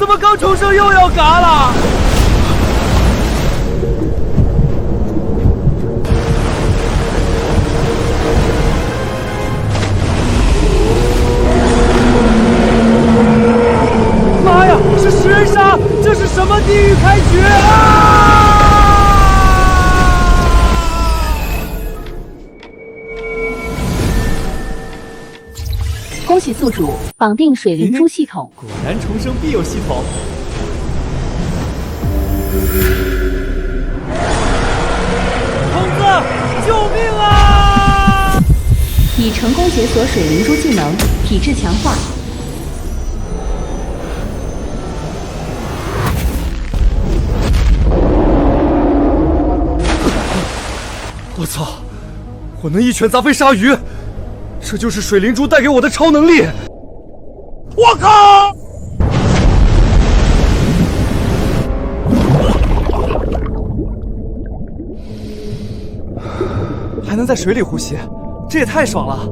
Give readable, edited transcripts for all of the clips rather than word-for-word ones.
怎么刚重生又要嘎了？妈呀，是食人鲨！这是什么地狱开局啊！恭喜宿主绑定水灵珠系统。果然重生必有系统。童子，救命啊！已成功解锁水灵珠技能，体质强化。我操！我能一拳砸飞鲨鱼！这就是水灵珠带给我的超能力！我靠！还能在水里呼吸，这也太爽了！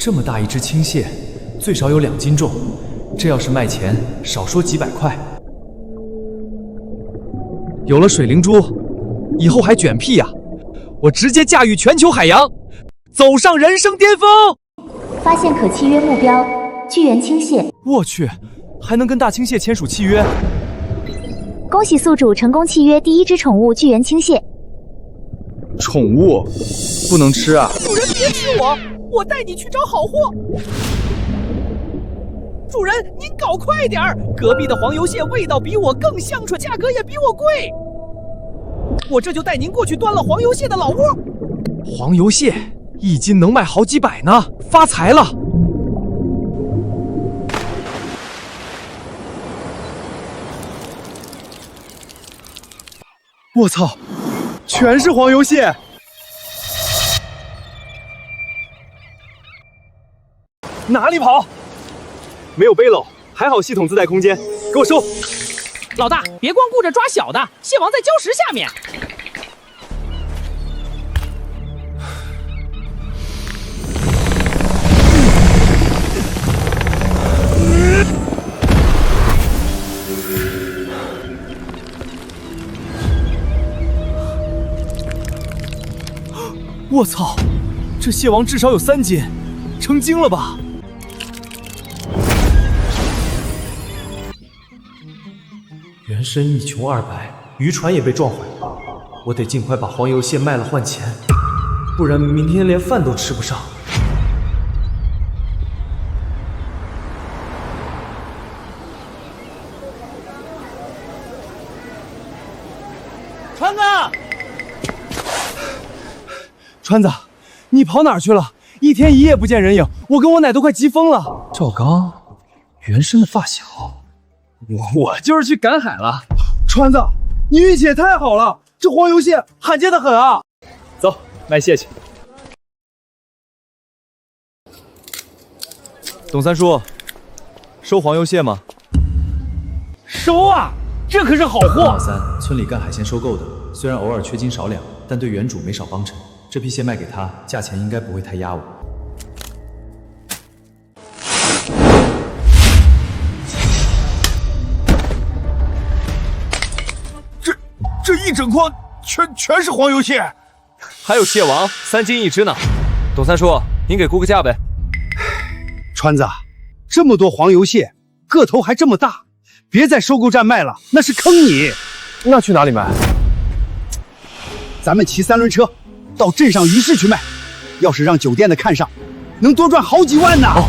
这么大一只青蟹，最少有2斤重，这要是卖钱，少说几百块。有了水灵珠，以后还卷屁呀！我直接驾驭全球海洋，走上人生巅峰！发现可契约目标，巨猿青蟹。我去，还能跟大青蟹签署契约？恭喜宿主成功契约第1只宠物巨猿青蟹。宠物不能吃啊！主人别吃我！我带你去找好货。主人，您搞快点儿！隔壁的黄油蟹味道比我更香醇，价格也比我贵。我这就带您过去端了黄油蟹的老窝。黄油蟹1斤能卖好几百呢，发财了！我操，全是黄油蟹！哪里跑？没有背篓，还好系统自带空间，给我收！老大，别光顾着抓小的，蟹王在礁石下面。我操，这蟹王至少有3斤，成精了吧？原身一穷2白，渔船也被撞毁了。我得尽快把黄油蟹卖了换钱，不然明天连饭都吃不上。川子，川子，你跑哪儿去了？1天1夜不见人影，我跟我奶都快急疯了。赵刚，原身的发小。我就是去赶海了。川子，你运气也太好了，这黄油蟹罕见的很啊！走，卖蟹去。董三叔，收黄油蟹吗？收啊，这可是好货。3村里干海鲜收购的，虽然偶尔缺斤少两，但对原主没少帮衬。这批蟹卖给他，价钱应该不会太压我。这一整筐全是黄油蟹，还有蟹王，3斤1只呢。董三叔，您给估个价呗。川子，这么多黄油蟹，个头还这么大，别在收购站卖了，那是坑你。那去哪里卖？咱们骑3轮车到镇上鱼市去卖，要是让酒店的看上，能多赚好几万呢。哦，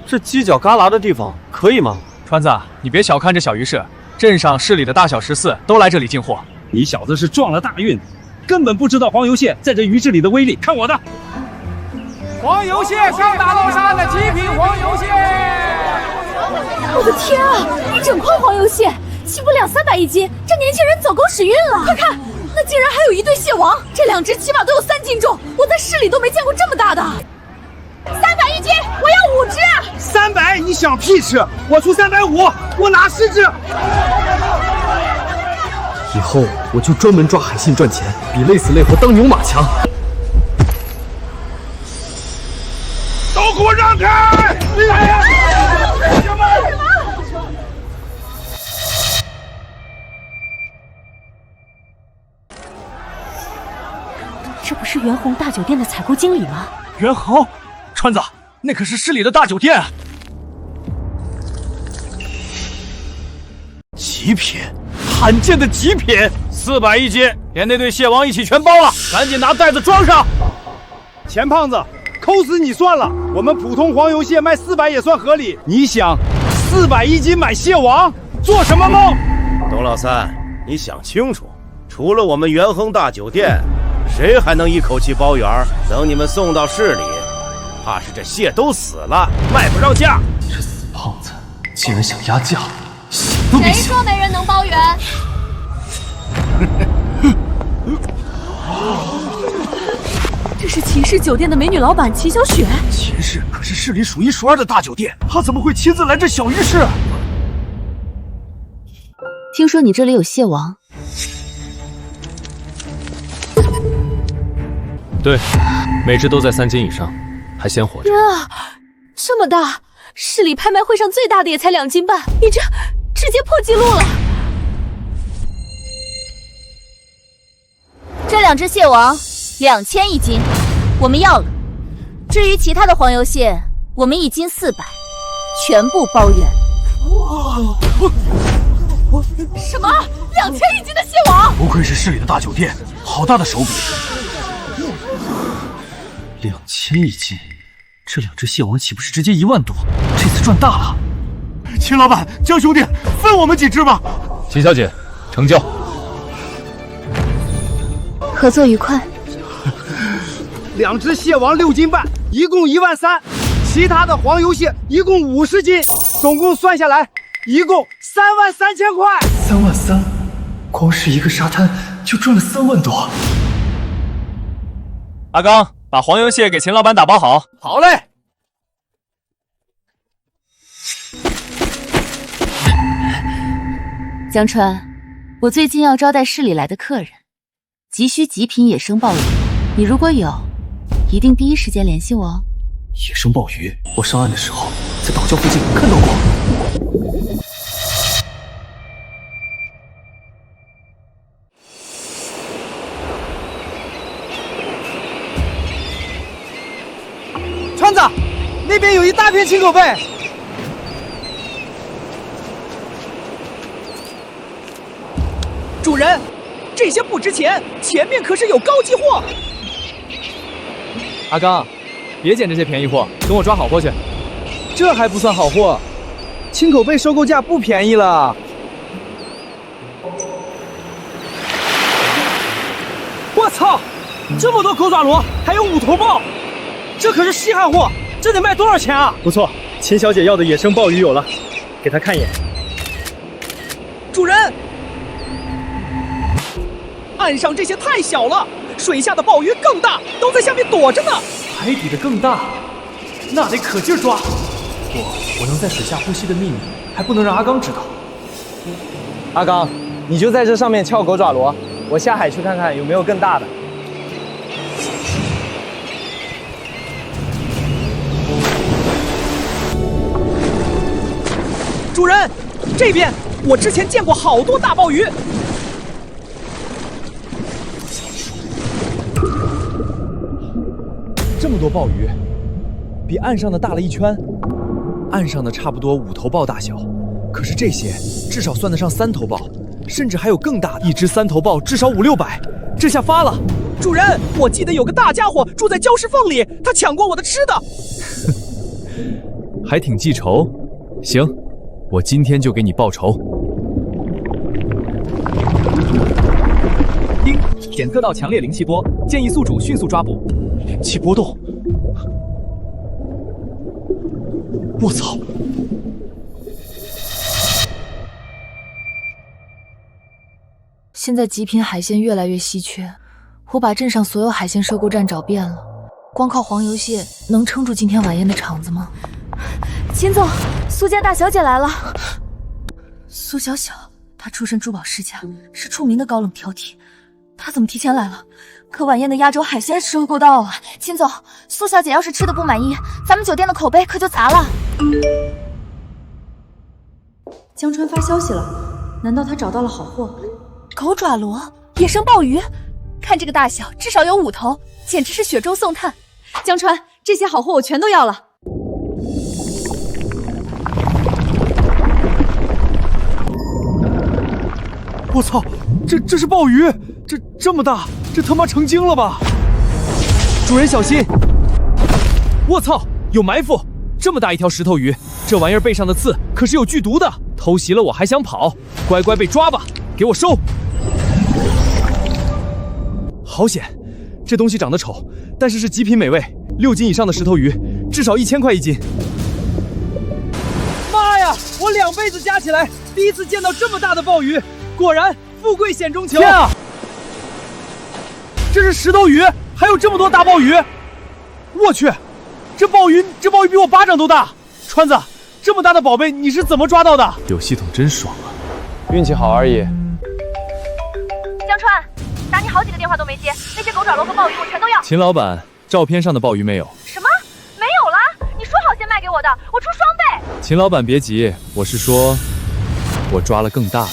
这犄角旮旯的地方可以吗？川子，你别小看这小鱼市，镇上市里的大小14都来这里进货。你小子是撞了大运，根本不知道黄油蟹在这鱼市里的威力。看我的！黄油蟹上打捞上岸的极品黄油蟹！我的天啊，一整筐黄油蟹，岂不200-300一斤？这年轻人走狗屎运了！快看，那竟然还有一对蟹王，这2只起码都有3斤重，我在市里都没见过这么大的。300一斤，我要5只。300，你想屁吃！我出350，我拿10只。以后我就专门抓海信赚钱，比累死累活当牛马强。都给我让开！什么？这不是元宏大酒店的采购经理吗？元宏，川子，那可是市里的大酒店。极品，罕见的极品，400一斤，连那对蟹王一起全包了，赶紧拿袋子装上。钱胖子，抠死你算了，我们普通黄油蟹卖400也算合理。你想，400一斤买蟹王，做什么梦？董老三，你想清楚，除了我们元亨大酒店，谁还能一口气包圆？等你们送到市里，怕是这蟹都死了，卖不上价。这死胖子竟然想压价，想都别想！谁说没人能包圆？这是秦氏酒店的美女老板秦小雪。秦氏可是市里数1数2的大酒店，她怎么会亲自来这小鱼市？听说你这里有蟹王。对，每只都在3斤以上，还鲜活着。啊，这么大，市里拍卖会上最大的也才2斤半，你这直接破纪录了。这2只蟹王2000一斤，我们要了。至于其他的黄油蟹，我们1斤400，全部包圆。什么？2000一斤的蟹王？不愧是市里的大酒店，好大的手笔！2000一斤，这2只蟹王岂不是直接1万多？这次赚大了！秦老板，江兄弟，分我们几只吧！秦小姐，成交。合作愉快。2只蟹王6斤半，一共1万3，其他的黄油蟹一共50斤，总共算下来一共33000块。3万3，光是一个沙滩就赚了3万多。阿刚，把黄油蟹给秦老板打包好。好嘞。江川，我最近要招待市里来的客人，急需极品野生鲍鱼，你如果有，一定第一时间联系我哦。野生鲍鱼，我上岸的时候在岛礁附近看到过。川子，那边有一大片青口贝。主人，这些不值钱，前面可是有高级货。阿刚，别捡这些便宜货，等我抓好货去。这还不算好货，青口贝收购价不便宜了。我操，这么多狗爪螺，还有5头鲍，这可是稀罕货，这得卖多少钱啊？不错，秦小姐要的野生鲍鱼有了，给她看一眼。主人，岸上这些太小了，水下的鲍鱼更大，都在下面躲着呢。海底的更大，那得可劲儿抓。不过我能在水下呼吸的秘密，还不能让阿刚知道。阿刚，你就在这上面撬狗爪螺，我下海去看看有没有更大的。主人，这边我之前见过好多大鲍鱼。这么多鲍鱼，比岸上的大了1圈。岸上的差不多5头鲍大小，可是这些至少算得上3头鲍，甚至还有更大的，一只3头鲍至少500-600，这下发了。主人，我记得有个大家伙住在礁石缝里，他抢过我的吃的。还挺记仇。行，我今天就给你报仇。丁，检测到强烈灵气波，建议宿主迅速抓捕。灵气波动！我操！现在极品海鲜越来越稀缺，我把镇上所有海鲜收购站找遍了，光靠黄油蟹能撑住今天晚宴的场子吗？秦总，苏家大小姐来了。苏小小，她出身珠宝世家，是出名的高冷挑剔，她怎么提前来了？可晚宴的压轴海鲜收购到啊！秦总，苏小姐要是吃的不满意，咱们酒店的口碑可就砸了。江川发消息了，难道他找到了好货？狗爪螺、野生鲍鱼，看这个大小，至少有5头，简直是雪中送炭。江川，这些好货我全都要了。我操，这是鲍鱼，这么大，这他妈成精了吧！主人小心！我操，有埋伏！这么大一条石头鱼，这玩意儿背上的刺可是有剧毒的，偷袭了我还想跑，乖乖被抓吧！给我收！好险，这东西长得丑，但是是极品美味，6斤以上的石头鱼，至少1000块1斤。妈呀，我2辈子加起来，第一次见到这么大的鲍鱼，果然富贵险中求。天啊！这是石头鱼，还有这么多大鲍鱼！我去，这鲍鱼比我巴掌都大！川子，这么大的宝贝你是怎么抓到的？有系统真爽啊！运气好而已。江川，打你好几个电话都没接，那些狗爪螺和鲍鱼我全都要。秦老板，照片上的鲍鱼没有？什么？没有了？你说好先卖给我的，我出双倍。秦老板别急，我是说，我抓了更大的。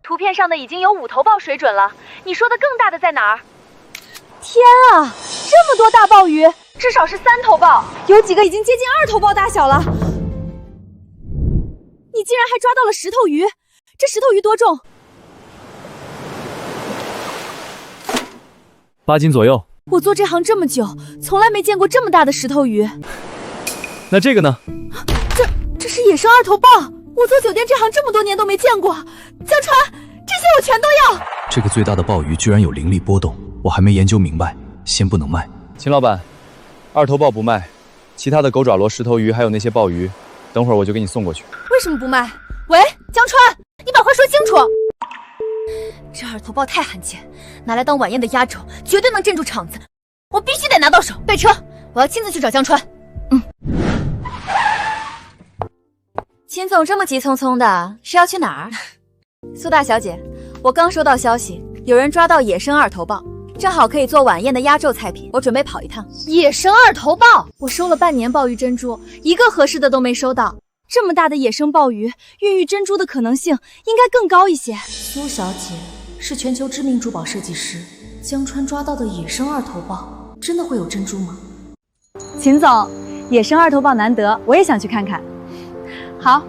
图片上的已经有5头鲍水准了，你说的更大的在哪儿？天啊，这么多大鲍鱼，至少是3头鲍，有几个已经接近2头鲍大小了。你竟然还抓到了石头鱼，这石头鱼多重？8斤左右。我做这行这么久，从来没见过这么大的石头鱼。那这个呢？这是野生2头鲍，我做酒店这行这么多年都没见过。江川，这些我全都要。这个最大的鲍鱼居然有灵力波动，我还没研究明白，先不能卖。秦老板，2头鲍不卖，其他的狗爪螺、石头鱼还有那些鲍鱼，等会儿我就给你送过去。为什么不卖？喂，江川，你把话说清楚。这2头鲍太罕见，拿来当晚宴的压轴，绝对能镇住场子。我必须得拿到手。备车，我要亲自去找江川。秦总这么急匆匆的，是要去哪儿？苏大小姐，我刚收到消息，有人抓到野生2头鲍，正好可以做晚宴的压轴菜品，我准备跑一趟。野生2头鲍，我收了半年鲍鱼珍珠，一个合适的都没收到。这么大的野生鲍鱼，孕育珍珠的可能性应该更高一些。苏小姐是全球知名珠宝设计师，江川抓到的野生2头鲍，真的会有珍珠吗？秦总，野生2头鲍难得，我也想去看看。好。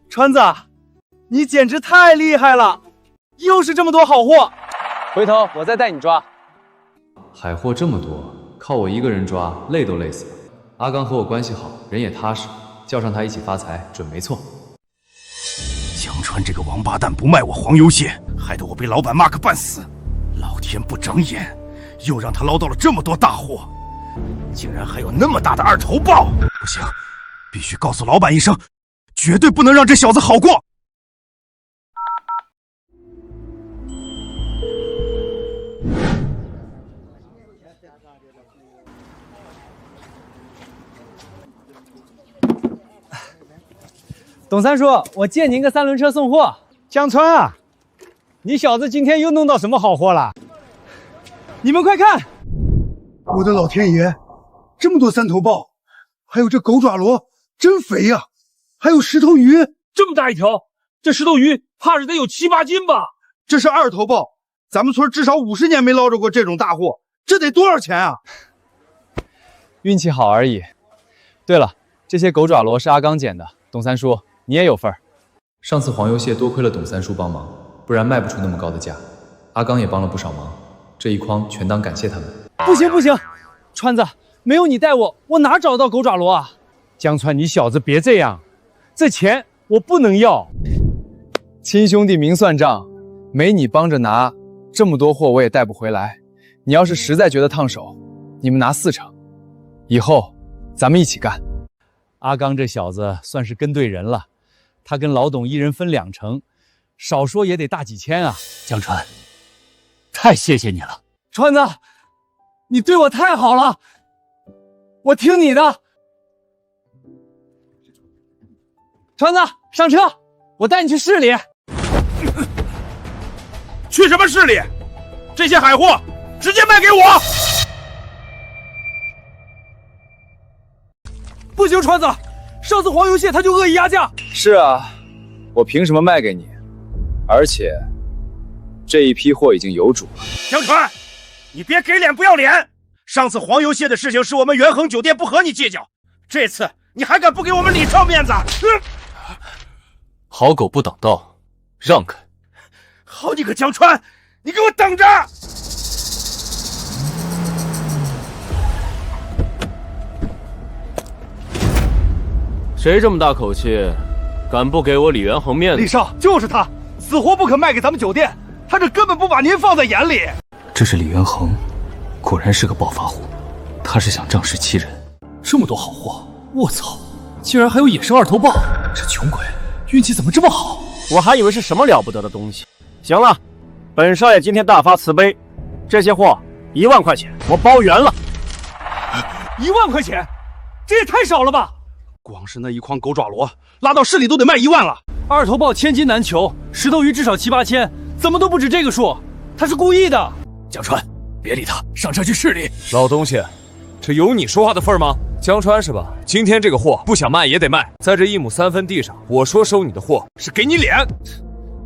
川子，你简直太厉害了，又是这么多好货。回头我再带你抓。海货这么多，靠我一个人抓，累都累死了。阿刚和我关系好，人也踏实，叫上他一起发财，准没错。江川这个王八蛋不卖我黄油蟹，害得我被老板骂个半死。老天不长眼，又让他捞到了这么多大货，竟然还有那么大的2头鲍！不行，必须告诉老板一声，绝对不能让这小子好过。董三叔，我借您个3轮车送货。江川啊，你小子今天又弄到什么好货了？你们快看！我的老天爷，这么多3头鲍，还有这狗爪螺，真肥呀！还有石头鱼，这么大一条，这石头鱼怕是得有7、8斤吧？这是2头鲍，咱们村至少50年没捞着过这种大货，这得多少钱啊？运气好而已。对了，这些狗爪螺是阿刚捡的，董三叔你也有份儿。上次黄油蟹多亏了董三叔帮忙，不然卖不出那么高的价。阿刚也帮了不少忙，这一筐全当感谢他们。不行不行，川子，没有你带我哪找得到狗爪螺啊？江川，你小子别这样，这钱我不能要。亲兄弟明算账，没你帮着拿，这么多货我也带不回来。你要是实在觉得烫手，你们拿4成，以后咱们一起干。阿刚这小子算是跟对人了，他跟老董一人分2成，少说也得大几千啊。江川，太谢谢你了。川子，你对我太好了，我听你的。川子，上车，我带你去市里。去什么市里？这些海货直接卖给我！不行，川子，上次黄油蟹他就恶意压价。是啊，我凭什么卖给你？而且这一批货已经有主了。江川，你别给脸不要脸！上次黄油蟹的事情是我们元恒酒店不和你计较，这次你还敢不给我们李少面子？好狗不挡道，让开！好你个江川，你给我等着！谁这么大口气，敢不给我李元恒面子？李少，就是他，死活不肯卖给咱们酒店，他这根本不把您放在眼里。这是李元恒，果然是个暴发户，他是想仗势欺人。这么多好货，我操，竟然还有野生2头豹！这穷鬼运气怎么这么好？我还以为是什么了不得的东西。行了，本少爷今天大发慈悲，这些货1万块钱，我包圆了。1万块钱，这也太少了吧！光是那一筐狗爪螺，拉到市里都得卖1万了。2头豹千金难求，石头鱼至少7、8千，怎么都不止这个数。他是故意的。江川，别理他，上车去市里。老东西，这有你说话的份吗？江川是吧？今天这个货不想卖也得卖，在这1亩3分地上，我说收你的货是给你脸。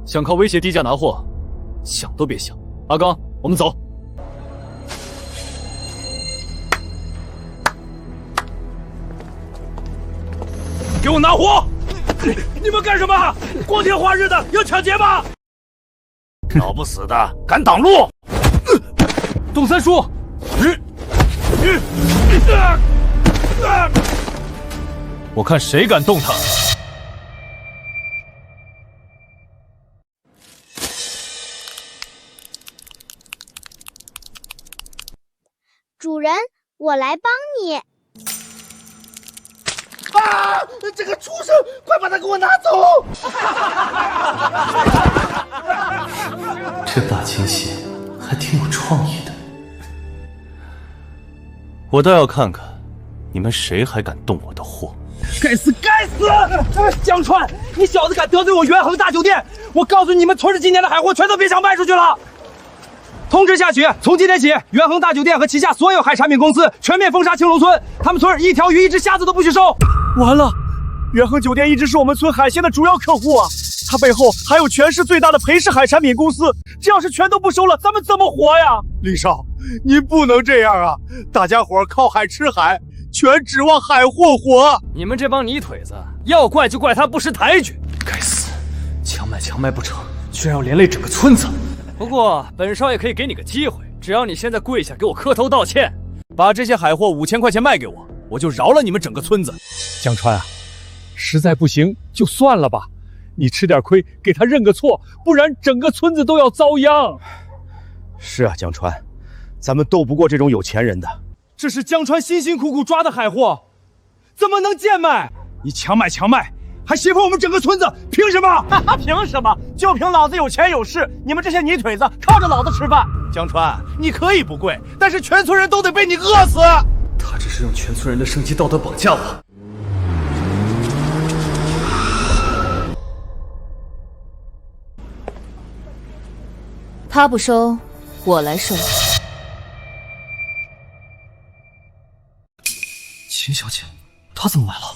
想靠威胁低价拿货，想都别想。阿刚，我们走。给我拿货！你们干什么？光天化日的要抢劫吗？老不死的，敢挡路！董三叔，我看谁敢动他！主人，我来帮你。啊！这个畜生，快把他给我拿走！这大清洗还挺有创意的。我倒要看看，你们谁还敢动我的货！该死，该死！江川，你小子敢得罪我元恒大酒店，我告诉你们，村里今年的海货全都别想卖出去了。通知下去，从今天起，元恒大酒店和旗下所有海产品公司全面封杀青龙村，他们村1条鱼1只虾子都不许收。完了，元恒酒店一直是我们村海鲜的主要客户啊，它背后还有全市最大的裴氏海产品公司，这要是全都不收了，咱们怎么活呀？李少，您不能这样啊！大家伙靠海吃海，全指望海货活。你们这帮泥腿子，要怪就怪他不识抬举。该死，强卖不成，居然要连累整个村子。不过本少爷可以给你个机会，只要你现在跪下给我磕头道歉，把这些海货5000块钱卖给我，我就饶了你们整个村子。江川啊，实在不行就算了吧，你吃点亏给他认个错，不然整个村子都要遭殃。是啊，江川，咱们斗不过这种有钱人的。这是江川辛辛苦苦抓的海货，怎么能贱卖？你强卖，还胁迫我们整个村子，凭什么？凭什么？就凭老子有钱有势，你们这些泥腿子靠着老子吃饭。江川，你可以不跪，但是全村人都得被你饿死。他只是用全村人的生计道德绑架我。他不收，我来收。秦小姐，她怎么来了？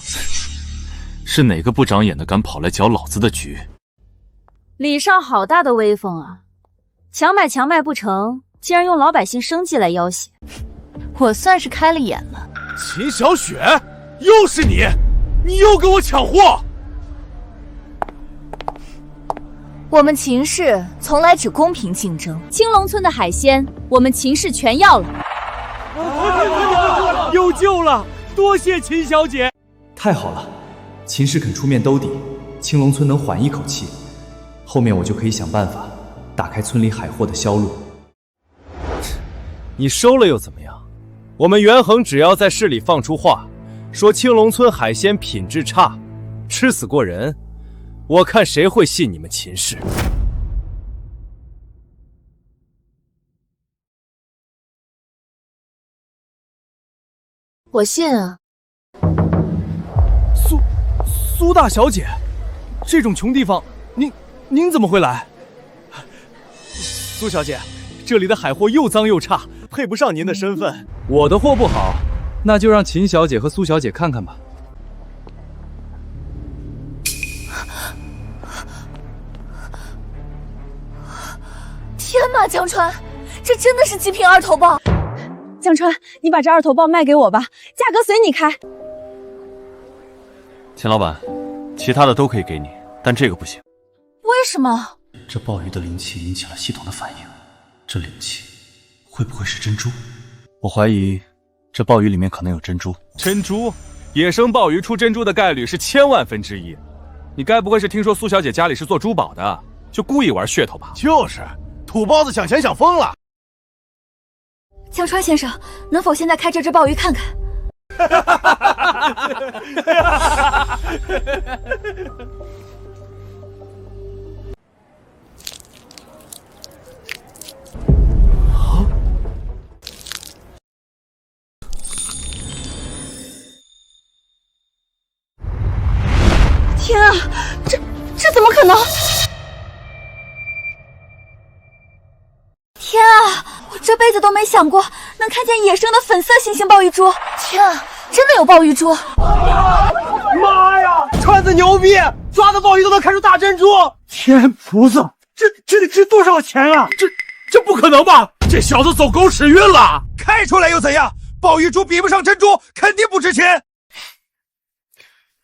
是哪个不长眼的敢跑来搅老子的局？李少好大的威风啊！强买不成，竟然用老百姓生计来要挟，我算是开了眼了。秦小雪，又是你！你又跟我抢货！我们秦氏从来只公平竞争，青龙村的海鲜，我们秦氏全要了。有救了！多谢秦小姐。太好了，秦氏肯出面兜底，青龙村能缓一口气，后面我就可以想办法打开村里海货的销路。你收了又怎么样？我们元恒只要在市里放出话，说青龙村海鲜品质差，吃死过人，我看谁会信你们秦氏。我信啊。苏大小姐，这种穷地方，您怎么会来？苏小姐，这里的海货又脏又差，配不上您的身份。我的货不好，那就让秦小姐和苏小姐看看吧。天哪，江川，这真的是极品二头豹！江川，你把这二头豹卖给我吧，价格随你开。秦老板，其他的都可以给你，但这个不行。为什么？这鲍鱼的灵气引起了系统的反应，这灵气会不会是珍珠？我怀疑这鲍鱼里面可能有珍珠。珍珠？野生鲍鱼出珍珠的概率是1000万分之一。你该不会是听说苏小姐家里是做珠宝的，就故意玩噱头吧？就是，土包子想钱想疯了。江川先生，能否现在开这只鲍鱼看看？天啊，这怎么可能？天啊，我这辈子都没想过能看见野生的粉色星星鲍鱼珠。天啊，真的有鲍鱼珠！妈呀，川子牛逼，抓的鲍鱼都能开出大珍珠！天菩萨，这得值多少钱啊？这不可能吧？这小子走狗屎运了！开出来又怎样？鲍鱼珠比不上珍珠，肯定不值钱。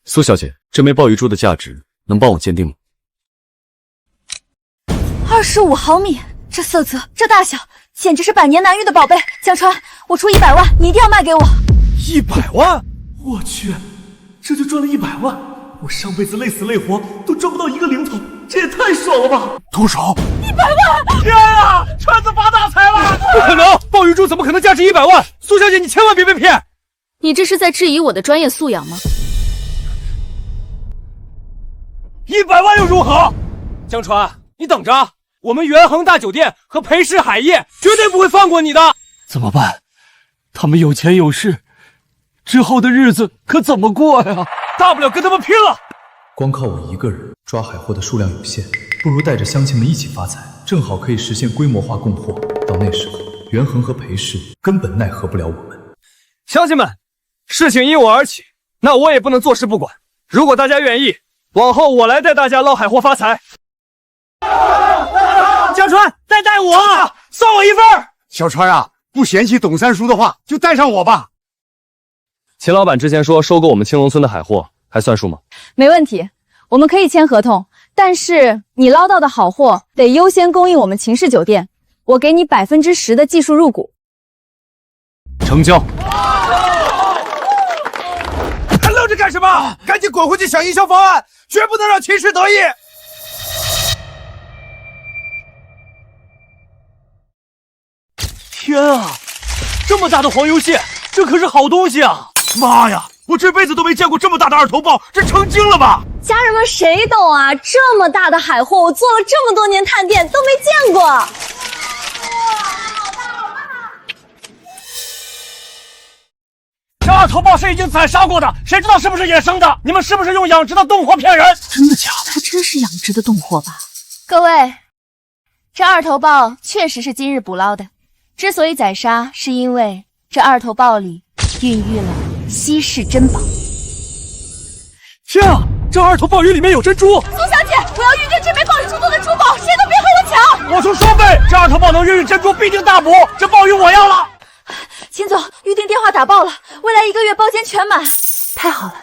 苏小姐，这枚鲍鱼珠的价值能帮我鉴定吗？25毫米，这色泽，这大小，简直是百年难遇的宝贝。江川，我出100万，你一定要卖给我。100万？我去，这就赚了100万！我上辈子累死累活都赚不到一个零头，这也太爽了吧！动手！100万！天啊，川子发大财了！不可能，鲍鱼珠怎么可能价值100万？苏小姐，你千万别被骗！你这是在质疑我的专业素养吗？100万又如何？江川，你等着，我们元恒大酒店和裴氏海业绝对不会放过你的。怎么办？他们有钱有势，之后的日子可怎么过呀？大不了跟他们拼了！光靠我一个人抓海货的数量有限，不如带着乡亲们一起发财，正好可以实现规模化供货。到那时候，元恒和裴氏根本奈何不了我们。乡亲们，事情因我而起，那我也不能坐视不管。如果大家愿意，往后我来带大家捞海货发财。江川，再带我，算我一份。小川啊，不嫌弃董三叔的话，就带上我吧。秦老板之前说收购我们青龙村的海货，还算数吗？没问题，我们可以签合同，但是你捞到的好货得优先供应我们秦氏酒店，我给你10%的技术入股。成交。还愣着干什么？赶紧滚回去想营销方案，绝不能让秦氏得意。天啊，这么大的黄油蟹，这可是好东西啊！妈呀，我这辈子都没见过这么大的二头豹，这成精了吧？家人们谁懂啊？这么大的海货，我做了这么多年探店都没见过。这二头豹是已经宰杀过的，谁知道是不是野生的？你们是不是用养殖的冻货骗人？真的假的？它真是养殖的冻货吧？各位，这二头豹确实是今日捕捞的。之所以宰杀，是因为这二头豹里孕育了稀世珍宝。天啊，这二头鲍鱼里面有珍珠！苏小姐，我要预定这枚鲍鱼珠做的珠宝，谁都别和我抢！我出双倍，这二头豹能孕育珍珠，必定大补。这鲍鱼我要了。秦总，预定电话打爆了，未来1个月包间全满。太好了。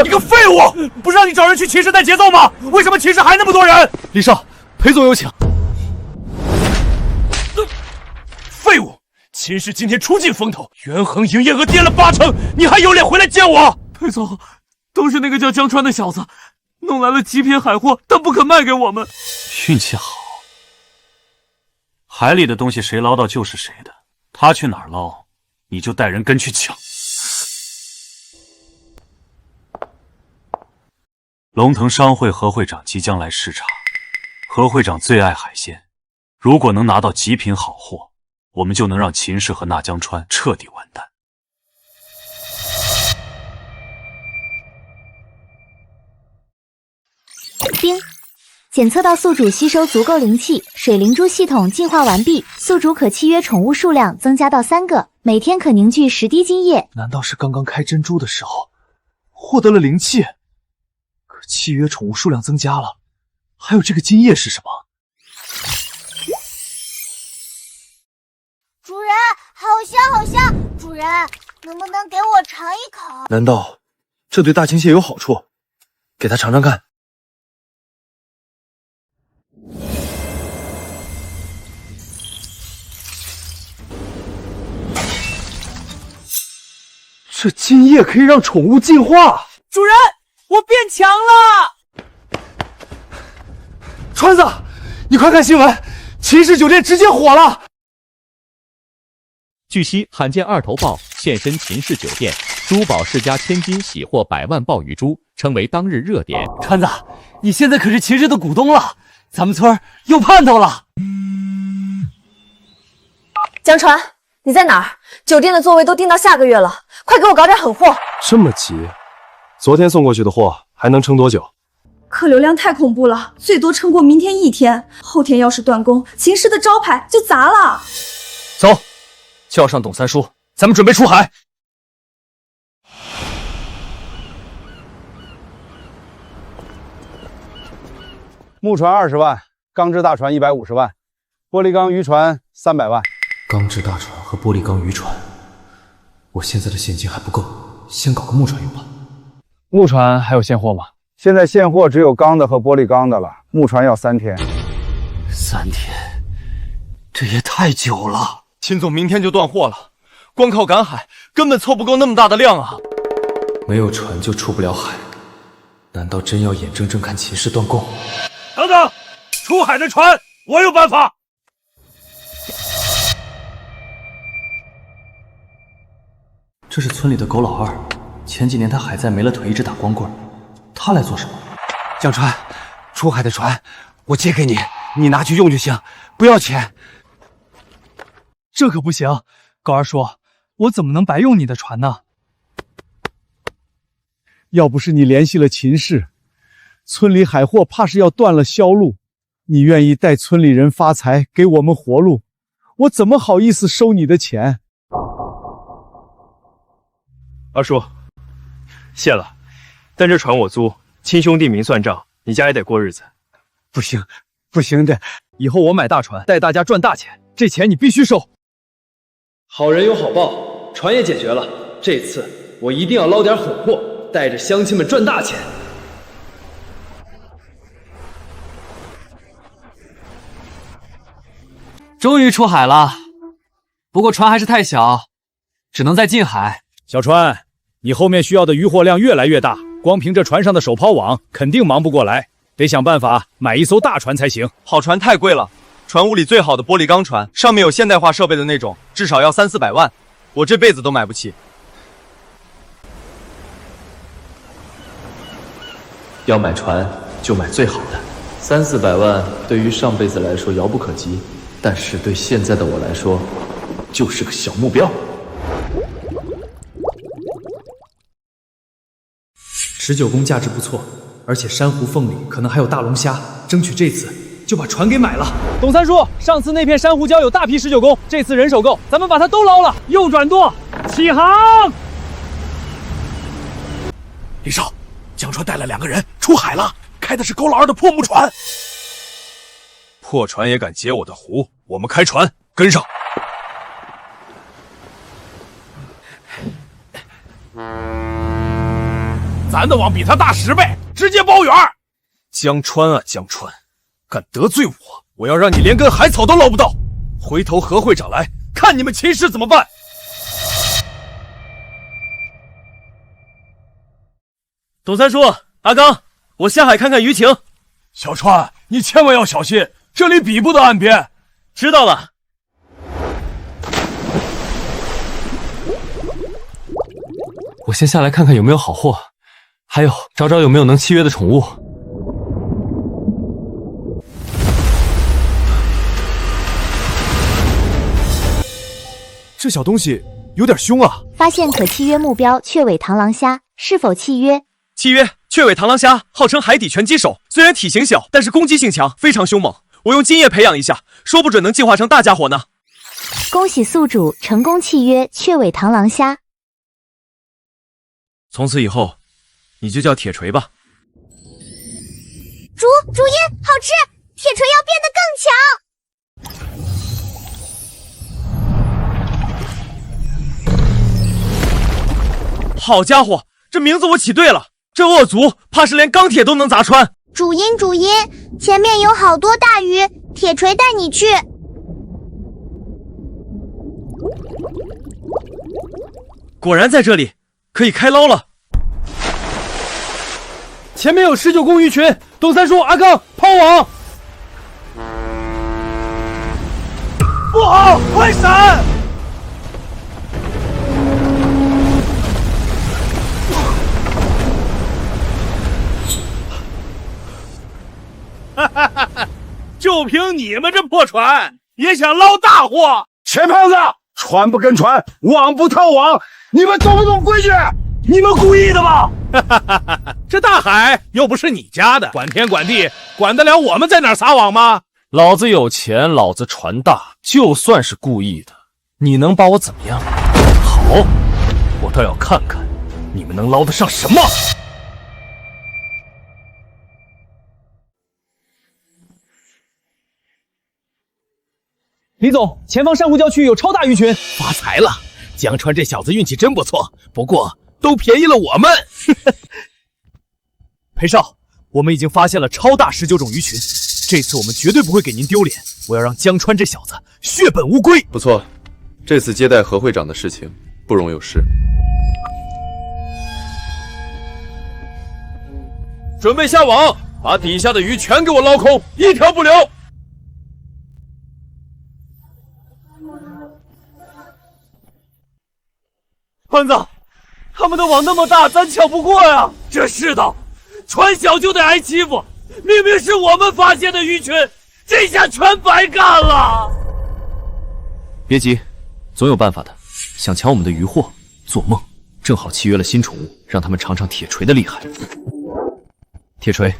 你个废物！不是让你找人去秦氏带节奏吗？为什么秦氏还那么多人？李少，裴总有请。废物！秦氏今天出尽风头，元恒营业额跌了80%，你还有脸回来见我？裴总，都是那个叫江川的小子，弄来了极品海货，但不肯卖给我们。运气好，海里的东西谁捞到就是谁的，他去哪儿捞，你就带人跟去抢。龙腾商会何会长即将来视察，何会长最爱海鲜，如果能拿到极品好货，我们就能让秦氏和纳江川彻底完蛋。冰，检测到宿主吸收足够灵气，水灵珠系统进化完毕，宿主可契约宠物数量增加到3个，每天可凝聚10滴精液。难道是刚刚开珍珠的时候获得了灵气？可契约宠物数量增加了，还有这个精液是什么？主人，好香好香！主人，能不能给我尝一口？难道这对大青蟹有好处？给它尝尝看。这精液可以让宠物进化。主人，我变强了！川子，你快看新闻，秦氏酒店直接火了。据悉，罕见2头豹现身秦氏酒店，珠宝世家千金喜获100万鲍鱼珠，成为当日热点。川子，你现在可是秦氏的股东了，咱们村有盼头了。江川，你在哪儿？酒店的座位都订到下个月了，快给我搞点狠货！这么急？昨天送过去的货还能撑多久？客流量太恐怖了，最多撑过明天1天，后天要是断供，秦氏的招牌就砸了。走，叫上董三叔，咱们准备出海。木船20万，钢制大船150万，玻璃钢渔船300万。钢制大船和玻璃钢渔船，我现在的现金还不够，先搞个木船用吧。木船还有现货吗？现在现货只有钢的和玻璃钢的了，木船要3天。3天，这也太久了。秦总明天就断货了，光靠赶海根本凑不够那么大的量啊！没有船就出不了海，难道真要眼睁睁看秦氏断供？等等，出海的船我有办法。这是村里的狗老二，前几年他还在没了腿一直打光棍，他来做什么？江川，出海的船我借给你，你拿去用就行，不要钱。这可不行，狗二叔，我怎么能白用你的船呢？要不是你联系了秦氏，村里海货怕是要断了销路。你愿意带村里人发财，给我们活路，我怎么好意思收你的钱？二叔，谢了，但这船我租，亲兄弟明算账，你家也得过日子。不行，不行的，以后我买大船，带大家赚大钱，这钱你必须收。好人有好报，船也解决了，这次我一定要捞点狠货，带着乡亲们赚大钱。终于出海了，不过船还是太小，只能在近海。小川，你后面需要的渔获量越来越大，光凭这船上的手抛网肯定忙不过来，得想办法买一艘大船才行。好船太贵了，船坞里最好的玻璃钢船，上面有现代化设备的那种，至少要300-400万，我这辈子都买不起。要买船就买最好的，300-400万对于上辈子来说遥不可及，但是对现在的我来说，就是个小目标。19宫价值不错，而且珊瑚缝里可能还有大龙虾，争取这次就把船给买了。董三叔，上次那片珊瑚礁有大批19宫，这次人手够，咱们把它都捞了。右转舵，起航！李少，江川带了2个人出海了，开的是狗老二的破木船。破船也敢截我的湖，我们开船跟上。咱的网比他大10倍，直接包圆。江川啊，江川，敢得罪我，我要让你连根海草都捞不到。回头何会长来，看你们秦氏怎么办！董三叔，阿刚，我下海看看鱼情。小川，你千万要小心，这里比不得岸边。知道了。我先下来看看有没有好货，还有找找有没有能契约的宠物。这小东西有点凶啊！发现可契约目标雀尾螳螂虾，是否契约？契约。雀尾螳螂虾号称海底拳击手，虽然体型小，但是攻击性强，非常凶猛。我用金叶培养一下，说不准能进化成大家伙呢。恭喜宿主成功契约雀尾螳螂虾。从此以后，你就叫铁锤吧。竹叶好吃，铁锤要变得更强。好家伙，这名字我起对了，这恶族怕是连钢铁都能砸穿。主音，前面有好多大鱼，铁锤带你去。果然在这里，可以开捞了。前面有19公鱼群，董三叔、阿刚抛网。不好，快闪！就凭你们这破船，也想捞大货？钱胖子，船不跟船，网不套网，你们懂不懂规矩？你们故意的吧？这大海又不是你家的，管天管地，管得了我们在哪儿撒网吗？老子有钱，老子船大，就算是故意的，你能把我怎么样？好，我倒要看看你们能捞得上什么。李总，前方珊瑚礁区有超大鱼群，发财了！江川这小子运气真不错，不过都便宜了我们。裴少，我们已经发现了超大19种鱼群，这次我们绝对不会给您丢脸。我要让江川这小子血本无归。不错，这次接待何会长的事情不容有失。准备下网，把底下的鱼全给我捞空，一条不留。胖子，他们的网那么大，咱抢不过呀！这世道，船小就得挨欺负。明明是我们发现的鱼群，这下全白干了。别急，总有办法的。想抢我们的渔获，做梦！正好契约了新宠物，让他们尝尝铁锤的厉害。铁锤，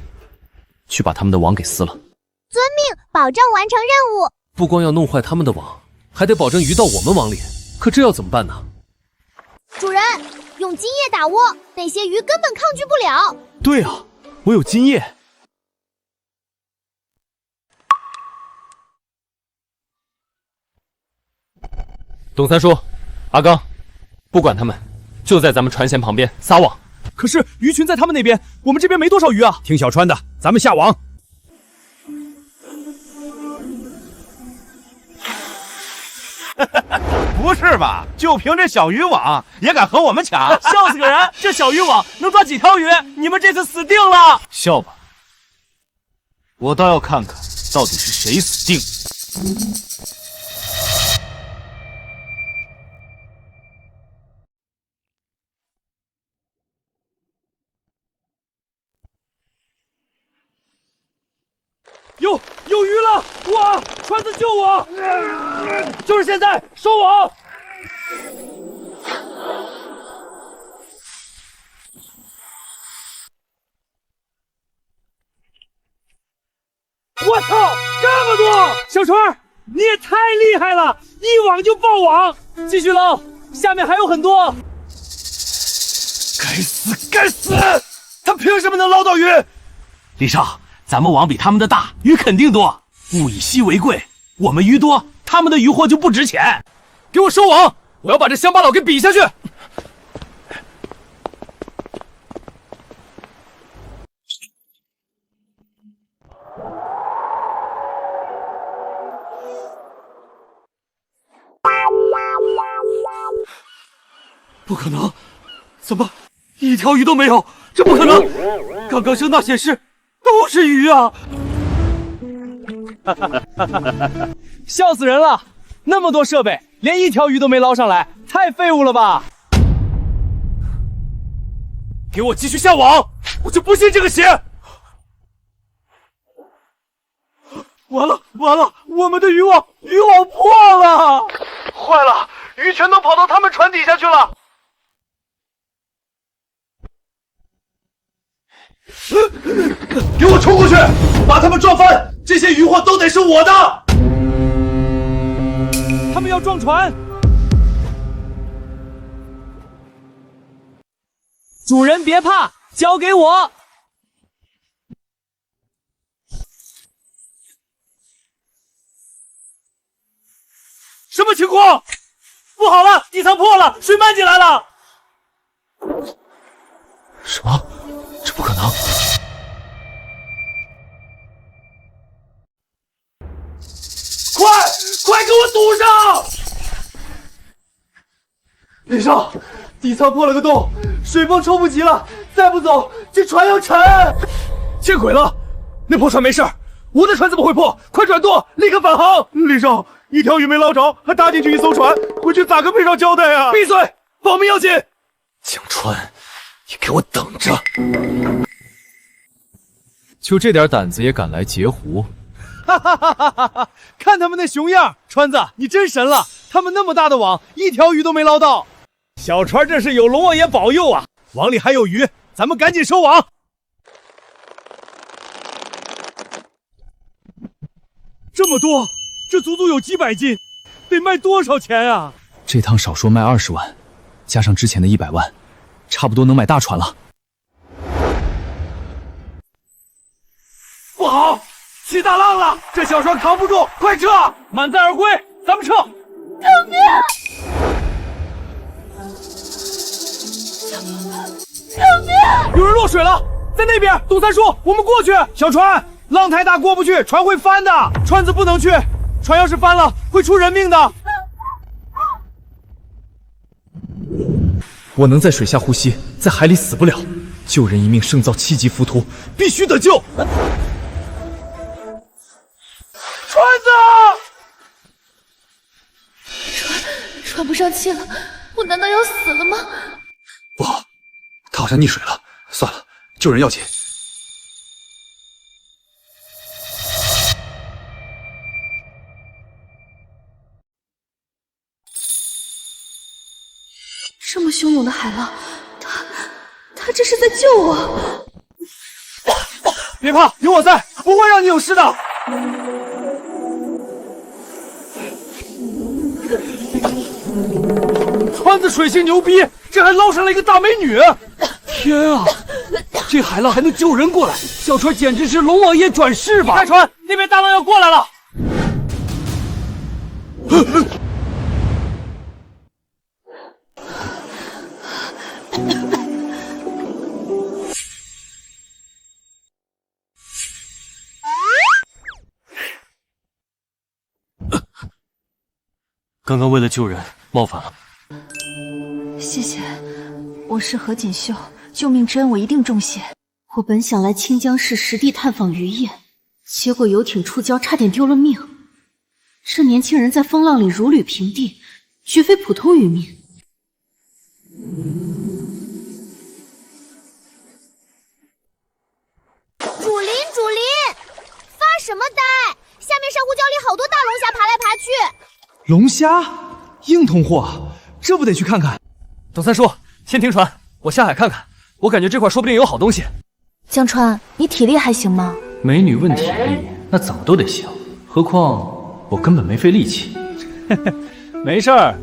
去把他们的网给撕了。遵命，保证完成任务。不光要弄坏他们的网，还得保证鱼到我们网里。可这要怎么办呢？主人，用金叶打窝，那些鱼根本抗拒不了。对啊，我有金叶。董三叔，阿刚，不管他们，就在咱们船舷旁边撒网。可是鱼群在他们那边，我们这边没多少鱼啊。听小川的，咱们下网。不是吧？就凭这小渔网也敢和我们抢？笑死个人！这小渔网能抓几条鱼？你们这次死定了！笑吧，我倒要看看到底是谁死定了。有鱼了！哇，船子救我！就是现在，收网！我操，这么多！小川，你也太厉害了，一网就爆网！继续捞，下面还有很多。该死，该死！他凭什么能捞到鱼？李少，咱们网比他们的大，鱼肯定多。物以稀为贵，我们鱼多，他们的鱼货就不值钱。给我收网！我要把这乡巴佬给比下去！不可能，怎么一条鱼都没有？这不可能！刚刚声呐显示都是鱼啊！笑死人了！那么多设备，连一条鱼都没捞上来，太废物了吧！给我继续下网，我就不信这个邪！完了，我们的渔网破了！坏了，鱼全都跑到他们船底下去了！给我冲过去，把他们撞翻！这些渔获都得是我的！他们要撞船！主人别怕，交给我！什么情况？不好了，底舱破了，水漫进来了！什么？这不可能！快给我堵上！李少，底舱破了个洞，水泵抽不及了，再不走这船要沉！见鬼了！那破船没事，我的船怎么会破？快转舵，立刻返航！李少，一条鱼没捞着，还搭进去一艘船，回去咋跟配上交代啊？闭嘴，保命要紧！江川，你给我等着！就这点胆子也敢来截胡？哈哈哈哈哈哈！看他们那熊样，川子你真神了！他们那么大的网，一条鱼都没捞到。小船这是有龙王爷保佑啊，网里还有鱼，咱们赶紧收网。这么多，这足足有几百斤，得卖多少钱啊？这趟少说卖20万，加上之前的100万，差不多能买大船了。不好，起大浪了！这小船扛不住，快撤！满载而归，咱们撤！救命！救命！有人落水了，在那边，董三叔，我们过去。小船浪太大过不去，船会翻的。川子不能去，船要是翻了，会出人命的。我能在水下呼吸，在海里死不了。救人一命胜造7级浮屠，必须得救！川子！喘不上气了，我难道要死了吗？不好，他好像溺水了。算了，救人要紧。这么汹涌的海浪，他这是在救我！别怕，有我在，不会让你有事的。川子水性牛逼，这还捞上来一个大美女！天啊，这海浪还能救人过来，小船简直是龙王爷转世吧！开船，那边大浪要过来了！刚刚为了救人，冒犯了。谢谢，我是何锦绣，救命之恩我一定重谢。我本想来清江市实地探访渔业，结果游艇触礁，差点丢了命。这年轻人在风浪里如履平地，绝非普通渔民。主林，发什么呆？下面珊瑚礁里好多大龙虾爬来爬去。龙虾，硬通货，这不得去看看？董三叔，先停船，我下海看看。我感觉这块说不定有好东西。江川，你体力还行吗？美女问体力，那怎么都得行。何况我根本没费力气。没事儿，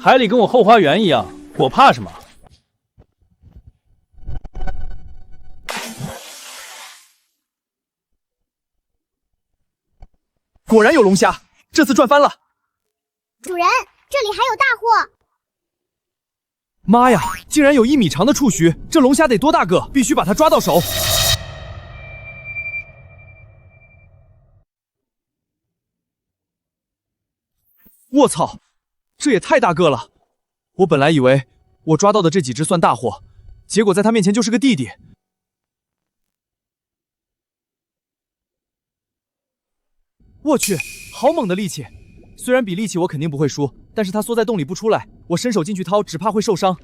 海里跟我后花园一样，我怕什么？果然有龙虾，这次赚翻了。主人，这里还有大货！妈呀，竟然有1米长的触须，这龙虾得多大个？必须把它抓到手！卧槽，这也太大个了！我本来以为我抓到的这几只算大货，结果在他面前就是个弟弟。我去，好猛的力气！虽然比力气我肯定不会输，但是他缩在洞里不出来，我伸手进去掏，只怕会受伤。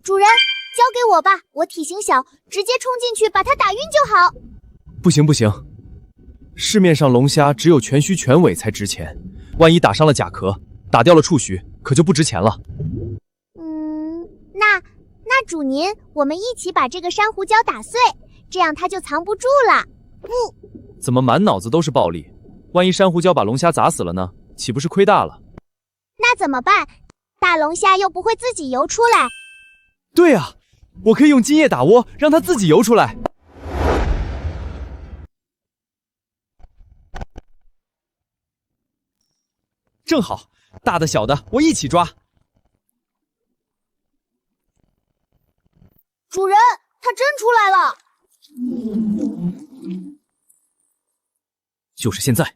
主人，交给我吧，我体型小，直接冲进去把他打晕就好。不行不行，市面上龙虾只有全须全尾才值钱，万一打伤了甲壳，打掉了触须，可就不值钱了。那主您，我们一起把这个珊瑚礁打碎，这样它就藏不住了。怎么满脑子都是暴力？万一珊瑚礁把龙虾砸死了呢？岂不是亏大了？那怎么办？大龙虾又不会自己游出来。对啊，我可以用金液打窝，让它自己游出来。正好，大的小的我一起抓。主人，它真出来了！就是现在。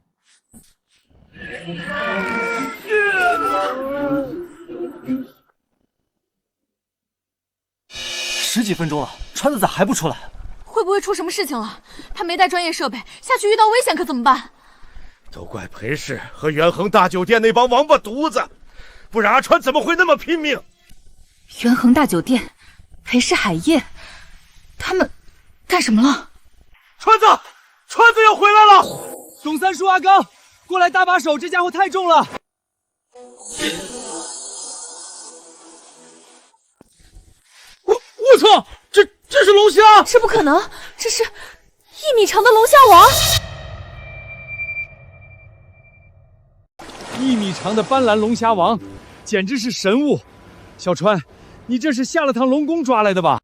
10几分钟了，川子咋还不出来？会不会出什么事情了？他没带专业设备，下去遇到危险可怎么办？都怪裴氏和元恒大酒店那帮王八犊子，不然阿川怎么会那么拼命？元恒大酒店，裴氏海业，他们干什么了？川子要回来了！董三叔、阿刚，过来搭把手，这家伙太重了。我操！这是龙虾？这不可能，这是1米长的龙虾王！1米长的斑斓龙虾王，简直是神物！小川，你这是下了趟龙宫抓来的吧？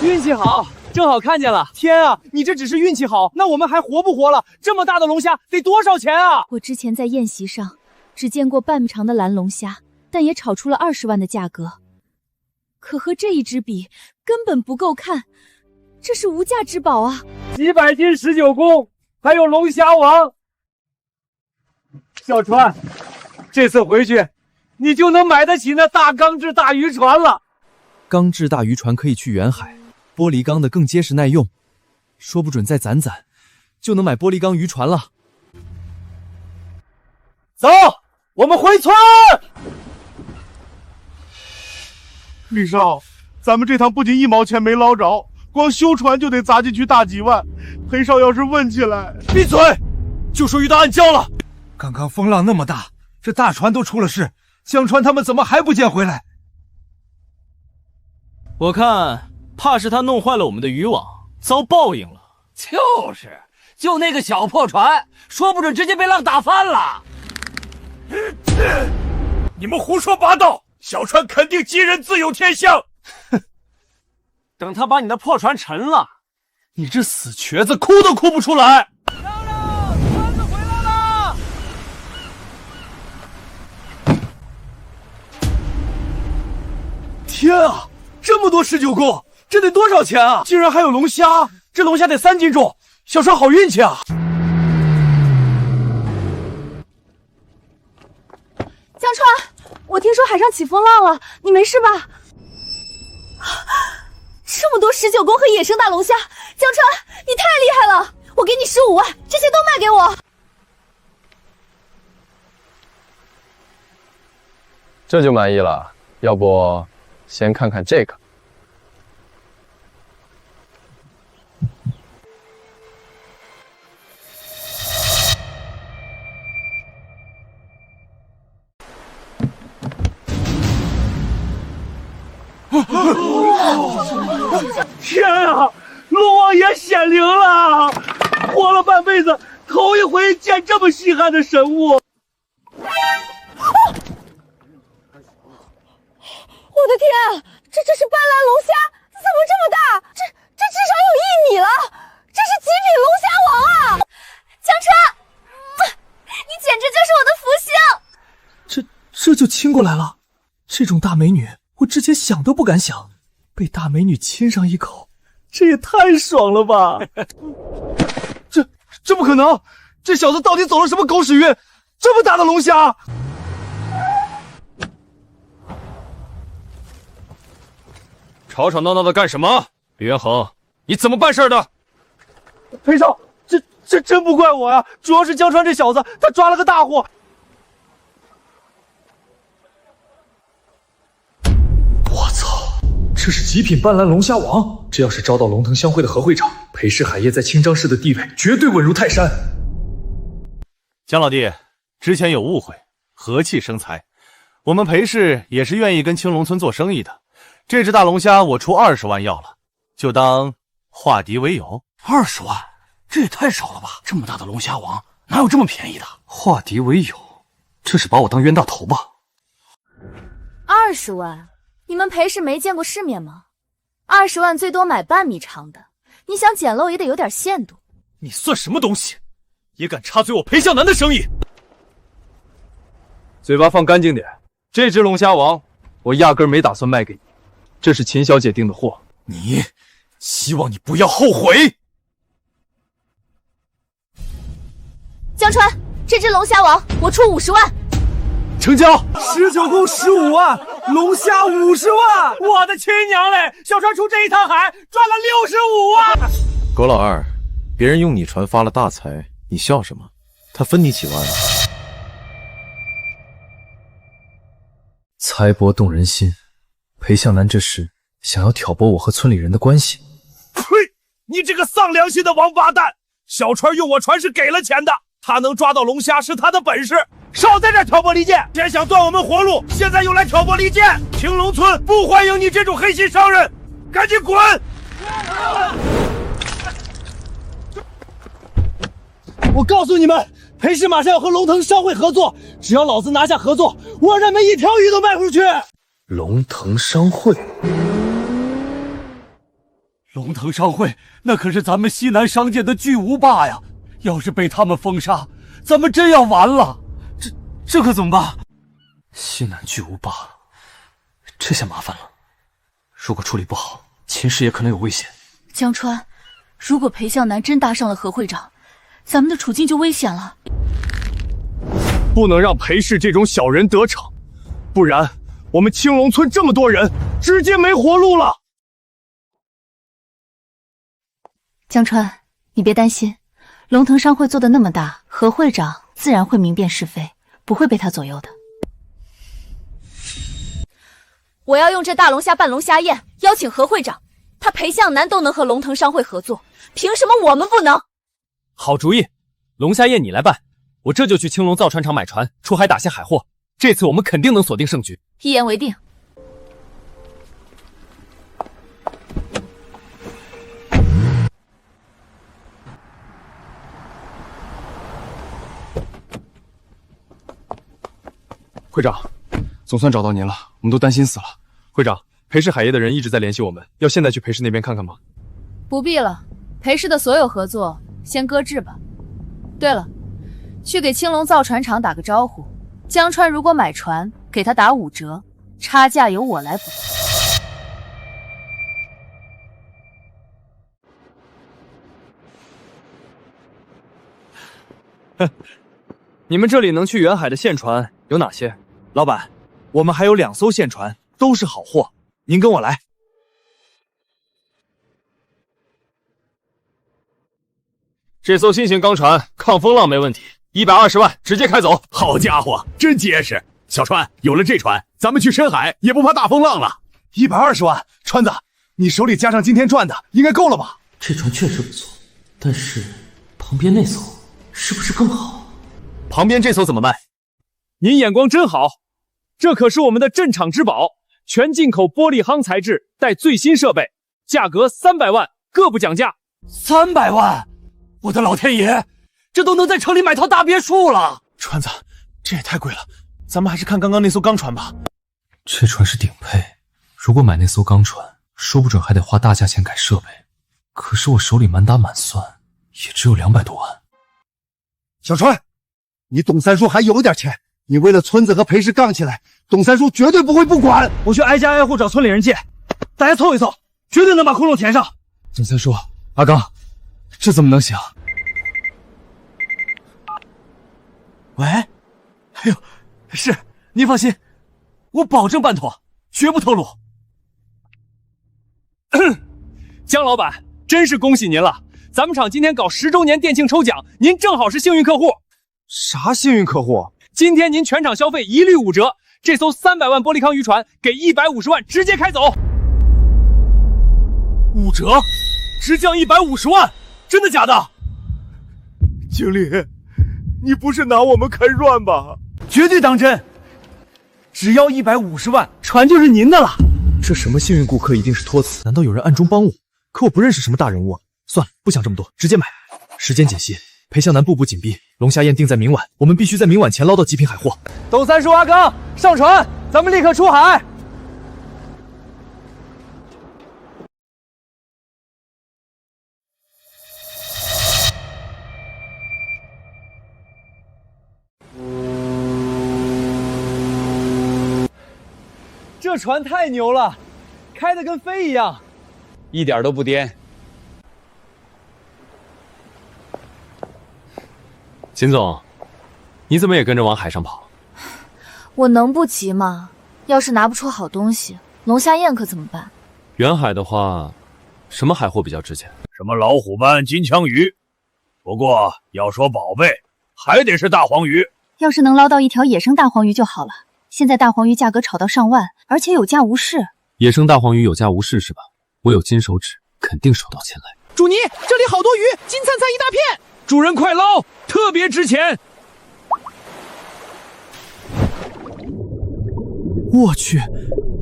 运气好，正好看见了。天啊，你这只是运气好，那我们还活不活了？这么大的龙虾得多少钱啊？我之前在宴席上只见过半长的蓝龙虾，但也炒出了20万的价格。可和这一只比，根本不够看，这是无价之宝啊！几百斤19公，还有龙虾王。小川，这次回去，你就能买得起那大钢制大渔船了。钢制大渔船可以去远海，玻璃钢的更结实耐用，说不准再攒攒，就能买玻璃钢渔船了。走，我们回村。李少，咱们这趟不仅1毛钱没捞着，光修船就得砸进去大几万。裴少要是问起来，闭嘴！就说遇到暗礁了。刚刚风浪那么大，这大船都出了事，江川他们怎么还不见回来？我看怕是他弄坏了我们的渔网，遭报应了。就那个小破船，说不准直接被浪打翻了。你们胡说八道！小川肯定吉人自有天相。等他把你的破船沉了，你这死瘸子哭都哭不出来。船子回来了！天啊，这么多19公，这得多少钱啊？竟然还有龙虾，这龙虾得3斤重。小川好运气啊！江川，我听说海上起风浪了，你没事吧？这么多19公和野生大龙虾，江川，你太厉害了！我给你15万，这些都卖给我。这就满意了？要不先看看这个。天啊，龙王爷显灵了！活了半辈子，头一回见这么稀罕的神物。我的天啊，这是斑斓龙虾，怎么这么大？这至少有1米了，这是极品龙虾王啊！江川，你简直就是我的福星！这就亲过来了，这种大美女我之前想都不敢想，被大美女亲上一口，这也太爽了吧！这不可能！这小子到底走了什么狗屎运？这么大的龙虾！吵吵闹闹的干什么？李元衡，你怎么办事的？裴少，这真不怪我呀，主要是江川这小子，他抓了个大祸。我操，这是极品斑斓龙虾王！这要是招到龙腾商会的何会长，裴氏海业在清江市的地位绝对稳如泰山。江老弟，之前有误会，和气生财。我们裴氏也是愿意跟青龙村做生意的。这只大龙虾我出20万要了，就当化敌为友。20万，这也太少了吧！这么大的龙虾王，哪有这么便宜的？化敌为友，这是把我当冤大头吧？20万？你们裴氏没见过世面吗？20万最多买半米长的，你想捡漏也得有点限度。你算什么东西，也敢插嘴我裴向南的生意？嘴巴放干净点，这只龙虾王我压根没打算卖给你，这是秦小姐订的货。你，希望你不要后悔。江川，这只龙虾王我出50万，成交。19共15万，龙虾50万，我的亲娘嘞！小川出这一趟海赚了65万。狗老二，别人用你船发了大财，你笑什么？他分你几万啊？财帛动人心，裴向南这时想要挑拨我和村里人的关系。呸！你这个丧良心的王八蛋！小川用我船是给了钱的，他能抓到龙虾是他的本事，少在这挑拨离间！先想断我们活路，现在又来挑拨离间！青龙村不欢迎你这种黑心商人，赶紧滚！我告诉你们，裴氏马上要和龙腾商会合作，只要老子拿下合作，我让你们一条鱼都卖不出去。龙腾商会，龙腾商会那可是咱们西南商界的巨无霸呀！要是被他们封杀，咱们真要完了。这可怎么办？西南巨无霸，这下麻烦了。如果处理不好，秦氏也可能有危险。江川，如果裴向南真搭上了何会长，咱们的处境就危险了。不能让裴氏这种小人得逞，不然我们青龙村这么多人，直接没活路了。江川，你别担心，龙腾商会做的那么大，何会长自然会明辨是非，不会被他左右的。我要用这大龙虾办龙虾宴，邀请何会长，他裴向南都能和龙腾商会合作，凭什么我们不能？好主意，龙虾宴你来办，我这就去青龙造船厂买船，出海打下海货。这次我们肯定能锁定胜局。一言为定。会长，总算找到您了，我们都担心死了。会长，裴氏海业的人一直在联系我们，要现在去裴氏那边看看吗？不必了，裴氏的所有合作先搁置吧。对了，去给青龙造船厂打个招呼，江川如果买船，给他打5折，差价由我来补。你们这里能去远海的线船有哪些？老板，我们还有2艘线船，都是好货，您跟我来。这艘新型钢船抗风浪没问题，120万直接开走。好家伙，真结实！小川，有了这船，咱们去深海也不怕大风浪了。120万，川子，你手里加上今天赚的，应该够了吧？这船确实不错，但是旁边那艘是不是更好？旁边这艘怎么卖？您眼光真好，这可是我们的镇厂之宝，全进口玻璃夯材质，带最新设备，价格300万，各不讲价。300万！我的老天爷，这都能在城里买套大别墅了！川子，这也太贵了，咱们还是看刚刚那艘钢船吧。这船是顶配，如果买那艘钢船，说不准还得花大价钱改设备。可是我手里满打满算，也只有200多万。小川，你董三叔还有点钱，你为了村子和裴氏杠起来，董三叔绝对不会不管。我去挨家挨户找村里人借，大家凑一凑，绝对能把窟窿填上。董三叔，阿刚，这怎么能行？喂，哎呦，是，您放心，我保证办妥，绝不透露。江老板，真是恭喜您了！咱们厂今天搞10周年店庆抽奖，您正好是幸运客户。啥幸运客户？今天您全场消费一律5折，这艘300万玻璃康渔船给150万直接开走。5折，直降150万，真的假的？经理，你不是拿我们开涮吧？绝对当真，只要150万，船就是您的了。这什么幸运顾客一定是托词？难道有人暗中帮我？可我不认识什么大人物啊！算了，不想这么多，直接买。时间紧些，裴向南步步紧逼，龙虾宴定在明晚，我们必须在明晚前捞到极品海货。董三叔、阿刚，上船，咱们立刻出海。这船太牛了，开得跟飞一样，一点都不颠。秦总，你怎么也跟着往海上跑？我能不急吗？要是拿不出好东西，龙虾宴可怎么办？远海的话，什么海货比较值钱？什么老虎斑、金枪鱼。不过要说宝贝，还得是大黄鱼。要是能捞到一条野生大黄鱼就好了。现在大黄鱼价格炒到上万，而且有价无市。野生大黄鱼有价无市是吧？我有金手指，肯定手到擒来。主尼，这里好多鱼，金灿灿一大片。主人快捞，特别值钱。我去，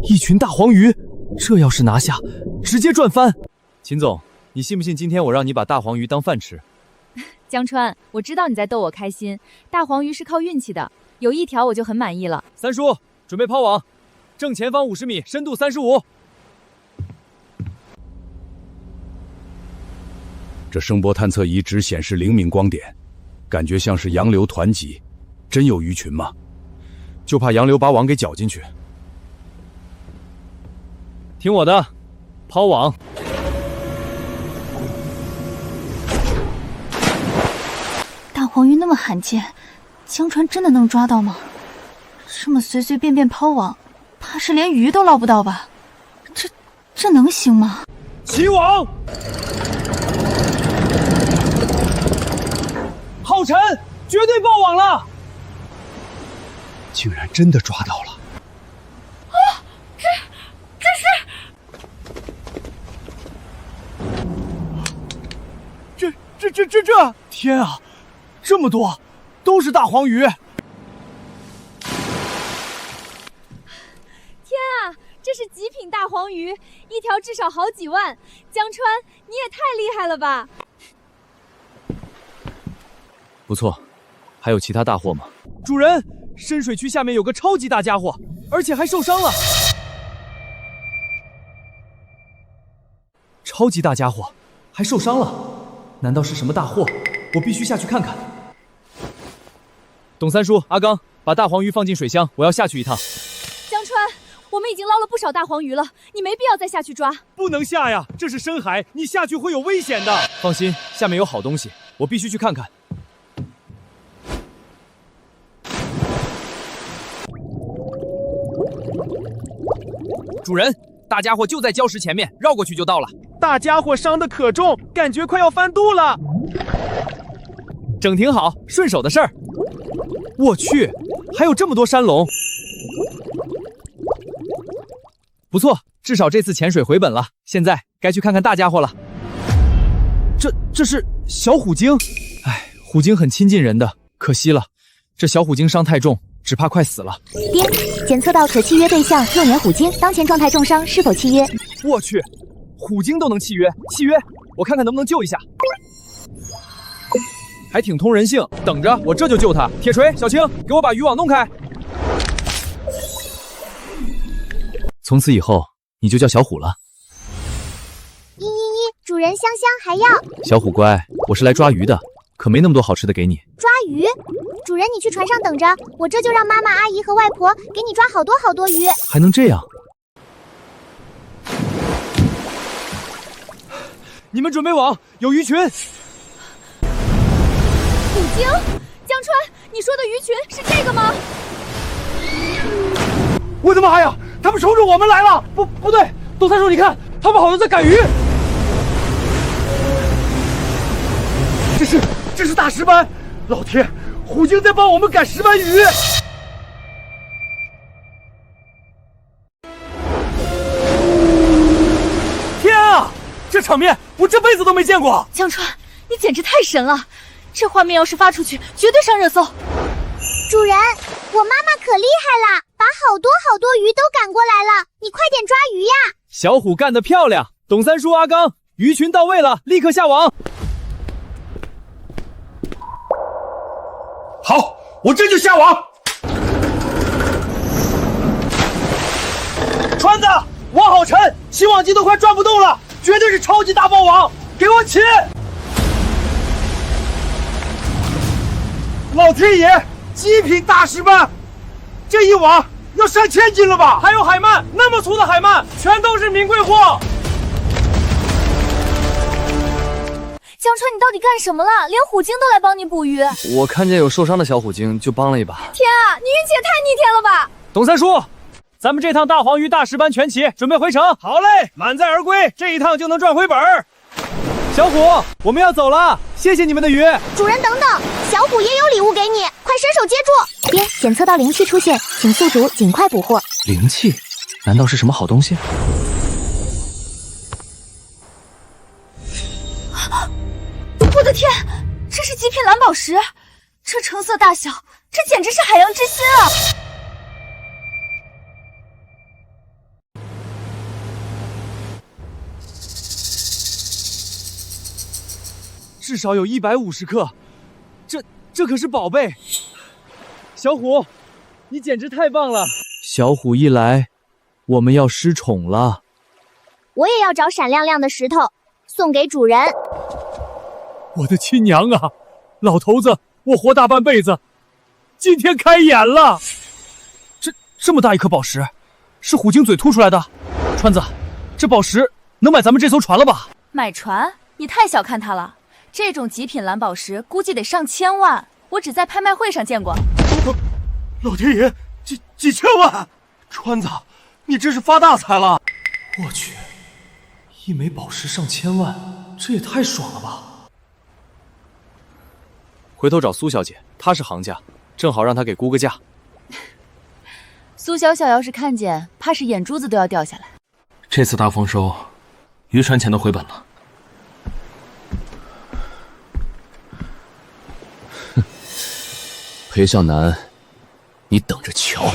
一群大黄鱼，这要是拿下，直接赚翻。秦总，你信不信今天我让你把大黄鱼当饭吃？江川，我知道你在逗我开心，大黄鱼是靠运气的，有一条我就很满意了。三叔，准备抛网，正前方50米，深度35。这声波探测仪只显示0米光点，感觉像是洋流团集，真有鱼群吗？就怕洋流把网给搅进去。听我的，抛网。大黄鱼那么罕见，江船真的能抓到吗？这么随随便便抛网，怕是连鱼都捞不到吧？这能行吗？起网！浩辰，绝对爆网了！竟然真的抓到了！啊，这是……天啊，这么多，都是大黄鱼！天啊，这是极品大黄鱼，一条至少好几万。江川，你也太厉害了吧！不错，还有其他大货吗？主人，深水区下面有个超级大家伙，而且还受伤了。超级大家伙，还受伤了？难道是什么大货？我必须下去看看。董三叔、阿刚，把大黄鱼放进水箱，我要下去一趟。江川，我们已经捞了不少大黄鱼了，你没必要再下去抓。不能下呀，这是深海，你下去会有危险的。放心，下面有好东西，我必须去看看。主人，大家伙就在礁石前面，绕过去就到了。大家伙伤得可重，感觉快要翻肚了。整挺好，顺手的事儿。我去，还有这么多山龙，不错，至少这次潜水回本了。现在该去看看大家伙了。这是小虎鲸，哎，虎鲸很亲近人的，可惜了，这小虎鲸伤太重，只怕快死了。丁，检测到可契约对象幼年虎鲸，当前状态重伤，是否契约？我去，虎鲸都能契约，契约，我看看能不能救一下。还挺通人性，等着，我这就救他。铁锤，小青，给我把渔网弄开。从此以后，你就叫小虎了。111，主人香香还要。小虎乖，我是来抓鱼的，可没那么多好吃的给你。抓鱼？主人，你去船上等着，我这就让妈妈、阿姨和外婆给你抓好多好多鱼。还能这样？你们准备网，有鱼群。虎鲸，江川，你说的鱼群是这个吗？我的妈呀，他们冲着我们来了！不对，董三叔，你看，他们好像在赶鱼。这是大石斑！老天，虎鲸在帮我们赶石斑鱼！天啊，这场面我这辈子都没见过！江川，你简直太神了！这画面要是发出去，绝对上热搜。主人，我妈妈可厉害了，把好多鱼都赶过来了，你快点抓鱼呀！小虎干得漂亮，董三叔、阿刚，鱼群到位了，立刻下网。好，我这就下网。川子，网好沉，起网机都快转不动了，绝对是超级大爆网，给我起！老天爷，极品大石斑，这一网要上1000斤了吧？还有海鳗，那么粗的海鳗，全都是名贵货。江川，你到底干什么了？连虎鲸都来帮你捕鱼。我看见有受伤的小虎鲸，就帮了一把。天啊，你运气也太逆天了吧！董三叔，咱们这趟大黄鱼、大石斑全齐，准备回城。好嘞，满载而归，这一趟就能赚回本儿。小虎，我们要走了，谢谢你们的鱼。主人等等，小虎也有礼物给你，快伸手接住。边检测到灵气出现，请宿主尽快捕获。灵气？难道是什么好东西？我的天，这是极品蓝宝石，这成色大小，这简直是海洋之心啊！至少有150克，这可是宝贝。小虎，你简直太棒了！小虎一来，我们要失宠了。我也要找闪亮亮的石头，送给主人。我的亲娘啊，老头子，我活大半辈子，今天开眼了。这么大一颗宝石，是虎鲸嘴吐出来的。川子，这宝石能买咱们这艘船了吧？买船？你太小看它了，这种极品蓝宝石估计得上千万，我只在拍卖会上见过。老天爷，几千万！川子，你这是发大财了！我去，一枚宝石上千万，这也太爽了吧！回头找苏小姐，她是行家，正好让她给估个价。苏小小要是看见，怕是眼珠子都要掉下来。这次大丰收，渔船钱都回本了。哼，裴向南，你等着瞧！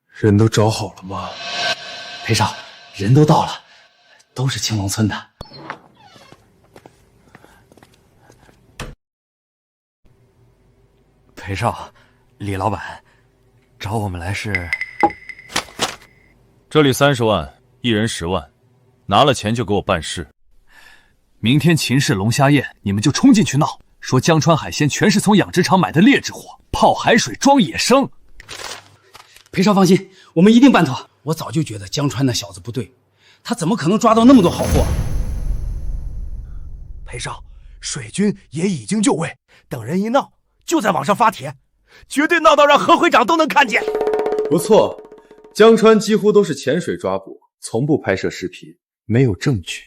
人都找好了吗？裴少，人都到了，都是青龙村的。裴少，李老板找我们来是……这里30万，一人10万，拿了钱就给我办事。明天秦氏龙虾宴，你们就冲进去闹，说江川海鲜全是从养殖场买的劣质货，泡海水装野生。裴少放心，我们一定办妥。我早就觉得江川那小子不对，他怎么可能抓到那么多好货？裴少，水军也已经就位，等人一闹，就在网上发帖，绝对闹到让何会长都能看见。不错，江川几乎都是潜水抓捕，从不拍摄视频，没有证据，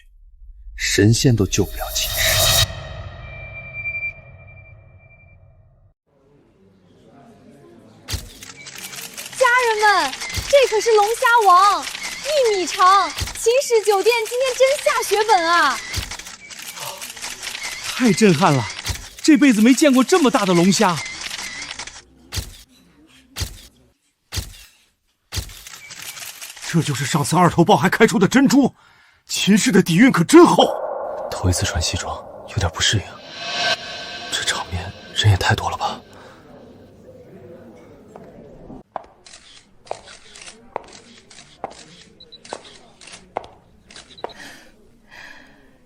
神仙都救不了秦氏。这可是龙虾王，1米长，秦氏酒店今天真下血本啊！太震撼了，这辈子没见过这么大的龙虾。这就是上次二头豹还开出的珍珠，秦氏的底蕴可真厚。头一次穿西装，有点不适应。这场面人也太多了吧？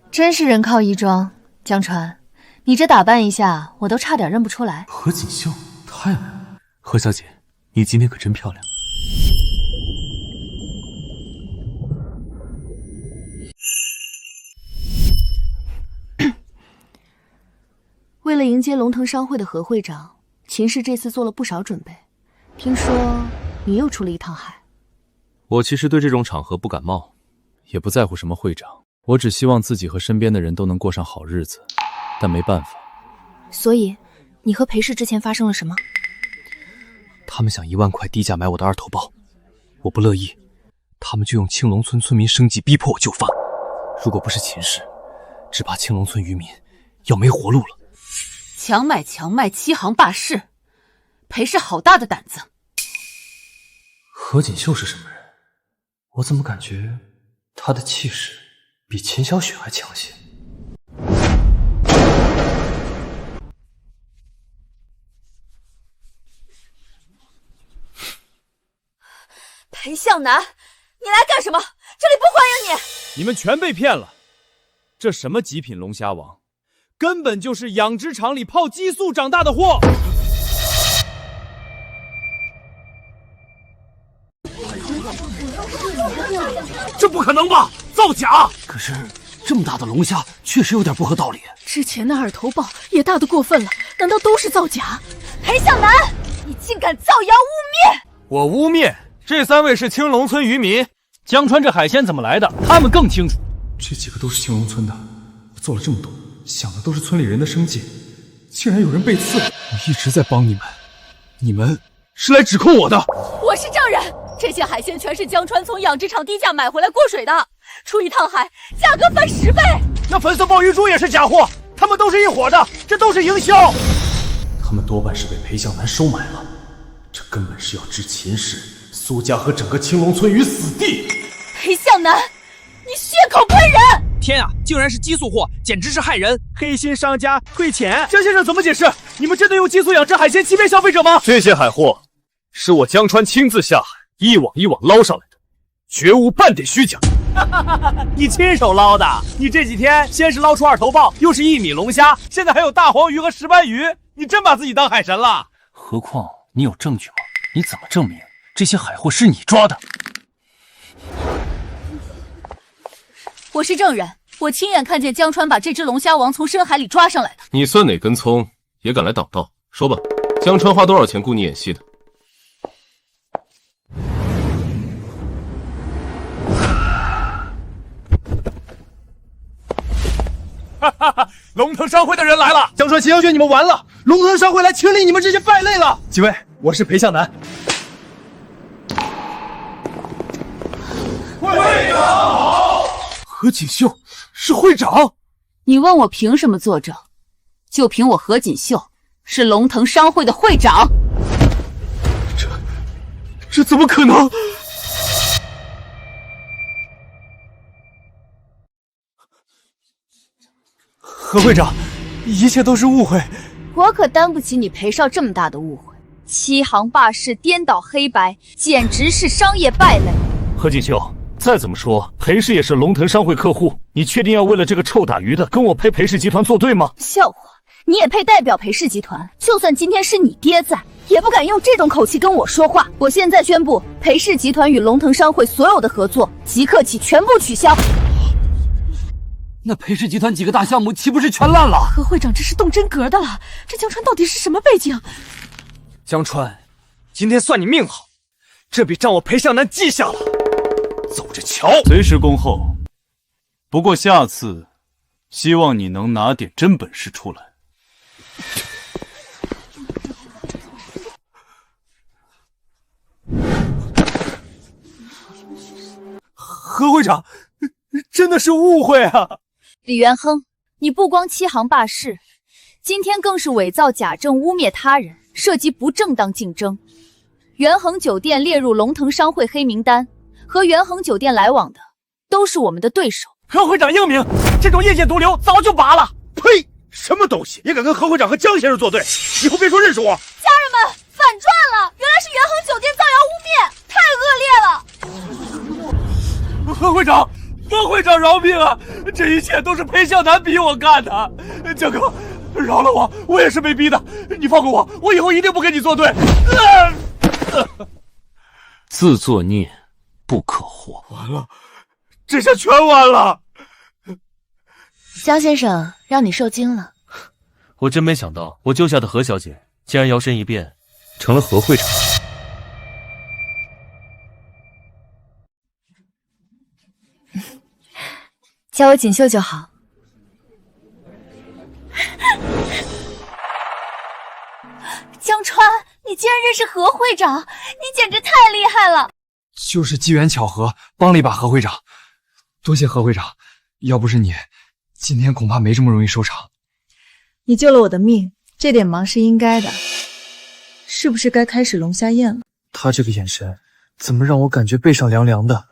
真是人靠衣装，江川，你这打扮一下，我都差点认不出来。何锦绣太美了，何小姐，你今天可真漂亮。为了迎接龙腾商会的何会长，秦氏这次做了不少准备。听说你又出了一趟海。我其实对这种场合不感冒，也不在乎什么会长，我只希望自己和身边的人都能过上好日子。但没办法。所以，你和裴氏之前发生了什么？他们想1万块低价买我的2头豹，我不乐意，他们就用青龙村村民生计逼迫我就范。如果不是秦氏，只怕青龙村渔民要没活路了。强买强卖，7行霸市，裴氏好大的胆子！何锦绣是什么人？我怎么感觉他的气势比秦小雪还强些？裴向南，你来干什么？这里不欢迎你！你们全被骗了，这什么极品龙虾王，根本就是养殖场里泡激素长大的货！这不可能吧？造假！可是这么大的龙虾，确实有点不合道理。之前的2头豹也大得过分了，难道都是造假？裴向南，你竟敢造谣污蔑！我污蔑？这3位是青龙村渔民，江川这海鲜怎么来的，他们更清楚。这几个都是青龙村的，我做了这么多，想的都是村里人的生计，竟然有人被刺！我一直在帮你们，你们是来指控我的。我是证人，这些海鲜全是江川从养殖场低价买回来过水的，出一趟海价格翻10倍。那粉色鲍鱼珠也是假货，他们都是一伙的，这都是营销。他们多半是被裴向南收买了，这根本是要置秦氏、苏家和整个青龙村于死地。裴向南，你血口喷人！天啊，竟然是激素货，简直是害人！黑心商家退钱，江先生怎么解释？你们真的用激素养殖海鲜欺骗消费者吗？这些海货是我江川亲自下海，一网一网捞上来的，绝无半点虚假。你亲手捞的？你这几天先是捞出2头豹，又是1米龙虾，现在还有大黄鱼和石斑鱼，你真把自己当海神了？何况你有证据吗？你怎么证明这些海货是你抓的？我是证人，我亲眼看见江川把这只龙虾王从深海里抓上来的。你算哪根葱，也敢来挡道？说吧，江川花多少钱雇你演戏的？哈哈哈！龙腾商会的人来了，江川秦小雪，你们完了！龙腾商会来清理你们这些败类了。几位，我是裴向南。会长好。何锦绣是会长。你问我凭什么作证？就凭我何锦绣是龙腾商会的会长。这怎么可能？何会长，一切都是误会。我可担不起你裴少这么大的误会。7行霸市，颠倒黑白，简直是商业败类。何锦绣，再怎么说，裴氏也是龙腾商会客户，你确定要为了这个臭打鱼的跟我陪裴氏集团作对吗？笑话，你也配代表裴氏集团？就算今天是你爹在，也不敢用这种口气跟我说话。我现在宣布，裴氏集团与龙腾商会所有的合作，即刻起全部取消。那裴氏集团几个大项目岂不是全烂了？何会长这是动真格的了，这江川到底是什么背景？江川，今天算你命好，这笔账我裴向南记下了，走着瞧。随时恭候，不过下次希望你能拿点真本事出来。何会长，真的是误会啊！李元亨，你不光7行霸市，今天更是伪造假证污蔑他人，涉及不正当竞争。元亨酒店列入龙腾商会黑名单，和元亨酒店来往的都是我们的对手。何会长英明，这种业界毒瘤早就拔了。呸！什么东西也敢跟何会长和江先生作对？以后别说认识我。家人们，反转了！原来是元亨酒店造谣污蔑，太恶劣了！何会长，何会长饶命啊！这一切都是裴向南逼我干的。江哥，饶了我，我也是被逼的。你放过我，我以后一定不跟你作对。自作孽不可活。完了，这下全完了。江先生，让你受惊了。我真没想到，我救下的何小姐竟然摇身一变，成了何会长。叫我锦绣就好。江川，你竟然认识何会长，你简直太厉害了！就是机缘巧合帮了一把何会长，多谢何会长，要不是你，今天恐怕没这么容易收场。你救了我的命，这点忙是应该的。是不是该开始龙虾宴了？他这个眼神，怎么让我感觉背上凉凉的？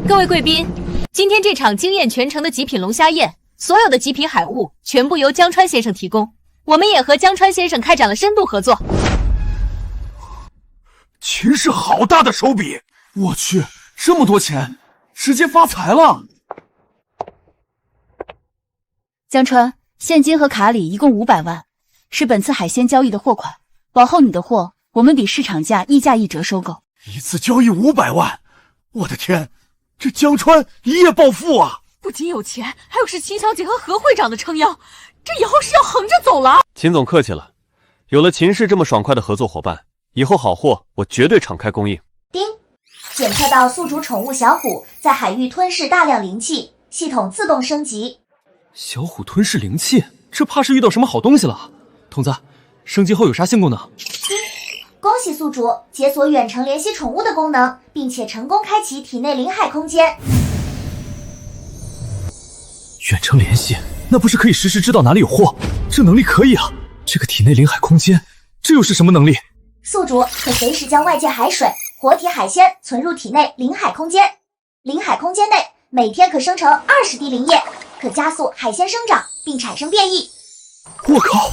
各位贵宾，今天这场惊艳全城的极品龙虾宴，所有的极品海货全部由江川先生提供。我们也和江川先生开展了深度合作。秦氏好大的手笔！我去，这么多钱，直接发财了！江川，现金和卡里一共500万，是本次海鲜交易的货款。往后你的货，我们比市场价溢价1折收购。一次交易500万，我的天！这江川一夜暴富啊！不仅有钱，还有是秦小姐和何会长的撑腰，这以后是要横着走了。秦总客气了，有了秦氏这么爽快的合作伙伴，以后好货我绝对敞开供应。叮，检测到宿主宠物小虎在海域吞噬大量灵气，系统自动升级。小虎吞噬灵气，这怕是遇到什么好东西了。童子，升级后有啥新功能？恭喜宿主解锁远程联系宠物的功能，并且成功开启体内灵海空间。远程联系，那不是可以实时知道哪里有货？这能力可以啊！这个体内灵海空间，这又是什么能力？宿主可随时将外界海水、活体海鲜存入体内灵海空间。灵海空间内每天可生成20滴灵液，可加速海鲜生长并产生变异。我靠！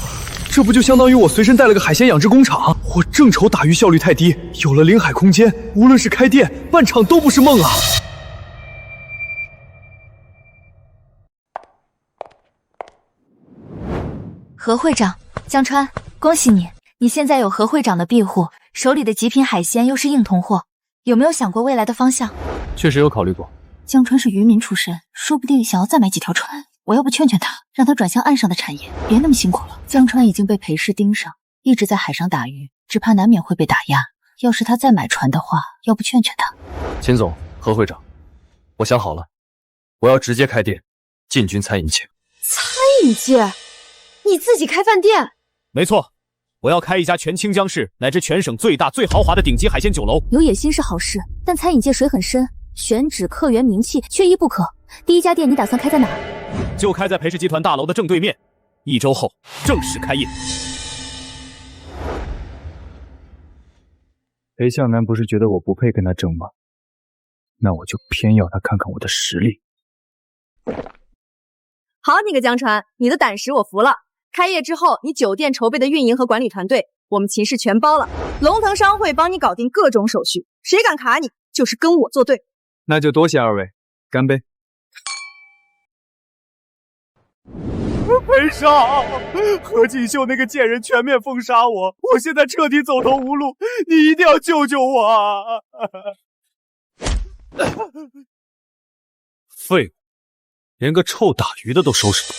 这不就相当于我随身带了个海鲜养殖工厂？我正愁打鱼效率太低，有了灵海空间，无论是开店办厂都不是梦啊！何会长，江川，恭喜你！你现在有何会长的庇护，手里的极品海鲜又是硬通货，有没有想过未来的方向？确实有考虑过。江川是渔民出身，说不定想要再买几条船。我要不劝劝他，让他转向岸上的产业，别那么辛苦了。江川已经被裴氏盯上，一直在海上打鱼，只怕难免会被打压。要是他再买船的话，要不劝劝他。秦总，何会长，我想好了，我要直接开店，进军餐饮界。餐饮界？你自己开饭店？没错，我要开一家全清江市乃至全省最大最豪华的顶级海鲜酒楼。有野心是好事，但餐饮界水很深，选址、客源、名气缺一不可。第一家店你打算开在哪儿？就开在裴氏集团大楼的正对面，1周后正式开业。裴向南不是觉得我不配跟他争吗？那我就偏要他看看我的实力。好你个江川，你的胆识我服了。开业之后，你酒店筹备的运营和管理团队，我们秦氏全包了。龙腾商会帮你搞定各种手续，谁敢卡你，就是跟我作对。那就多谢二位，干杯！裴少，何锦绣那个贱人全面封杀我，我现在彻底走投无路，你一定要救救我啊！废物，连个臭打鱼的都收拾不了。